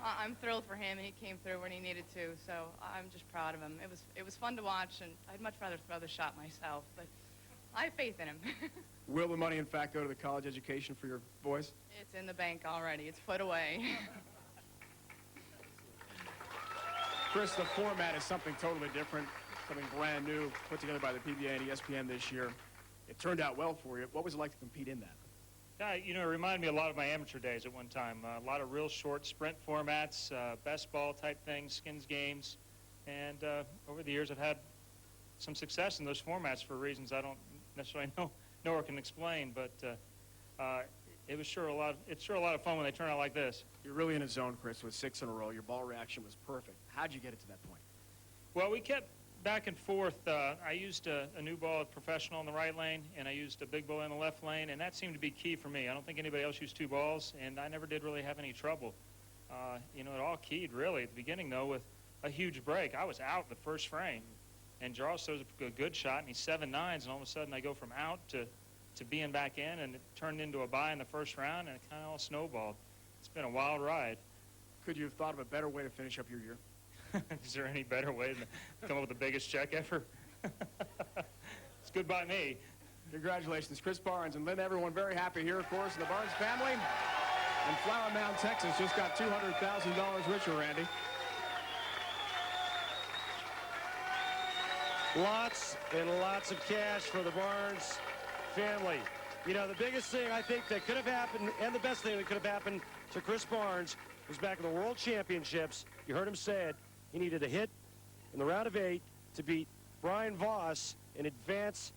S12: I'm thrilled for him, and he came through when he needed to, so I'm just proud of him. It was fun to watch, and I'd much rather throw the shot myself, but I have faith in him.
S1: Will the money, in fact, go to the college education for your boys?
S12: It's in the bank already. It's put away.
S1: Chris, the format is something totally different, something brand new, put together by the PBA and ESPN this year. It turned out well for you. What was it like to compete in that?
S5: Yeah, you know, it reminded me a lot of my amateur days at one time. A lot of real short sprint formats, best ball type things, skins games. And over the years, I've had some success in those formats for reasons I don't necessarily know or can explain. But it's sure a lot of fun when they turn out like this.
S1: You're really in a zone, Chris, with 6 in a row. Your ball reaction was perfect. How'd you get it to that point?
S5: Well, we kept back and forth. I used a new ball at professional in the right lane, and I used a big ball in the left lane, and that seemed to be key for me. I don't think anybody else used 2 balls, and I never did really have any trouble. You know, it all keyed, really, at the beginning, though, with a huge break. I was out the first frame, and Jaros throws a good shot, and he's 7-9s, and all of a sudden I go from out to being back in, and it turned into a bye in the first round, and it kind of all snowballed. It's been a wild ride.
S1: Could you have thought of a better way to finish up your year?
S5: Is there any better way than to come up with the biggest check ever? It's good by me.
S1: Congratulations, Chris Barnes and Linda. Everyone very happy here, of course, in the Barnes family. And Flower Mound, Texas just got $200,000 richer, Randy.
S11: Lots and lots of cash for the Barnes family. You know, the biggest thing I think that could have happened, and the best thing that could have happened to Chris Barnes, was back in the World Championships. You heard him say it. He needed a hit in the round of 8 to beat Brian Voss in advance,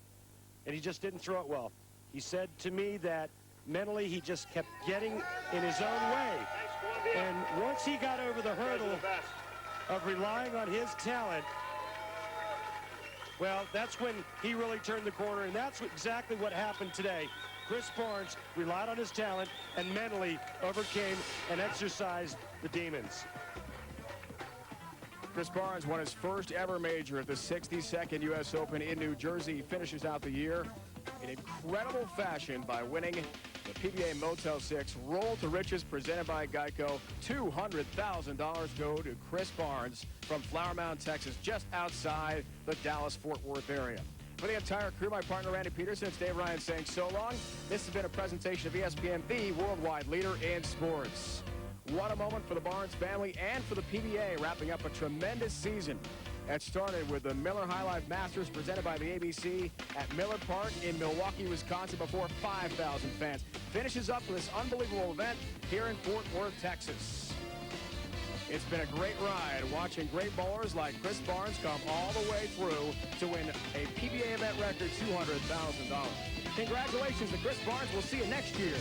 S11: and he just didn't throw it well. He said to me that mentally he just kept getting in his own way. And once he got over the hurdle of relying on his talent, well, that's when he really turned the corner, and that's exactly what happened today. Chris Barnes relied on his talent and mentally overcame and exercised the demons.
S1: Chris Barnes won his first ever major at the 62nd U.S. Open in New Jersey. He finishes out the year in incredible fashion by winning the PBA Motel 6 Roll to Riches presented by Geico. $200,000 go to Chris Barnes from Flower Mound, Texas, just outside the Dallas-Fort Worth area. For the entire crew, my partner Randy Peterson, it's Dave Ryan saying so long. This has been a presentation of ESPN, the worldwide leader in sports. What a moment for the Barnes family and for the PBA, wrapping up a tremendous season. It started with the Miller High Life Masters presented by the ABC at Miller Park in Milwaukee, Wisconsin, before 5,000 fans. Finishes up with this unbelievable event here in Fort Worth, Texas. It's been a great ride watching great bowlers like Chris Barnes come all the way through to win a PBA event record $200,000. Congratulations to Chris Barnes. We'll see you next year.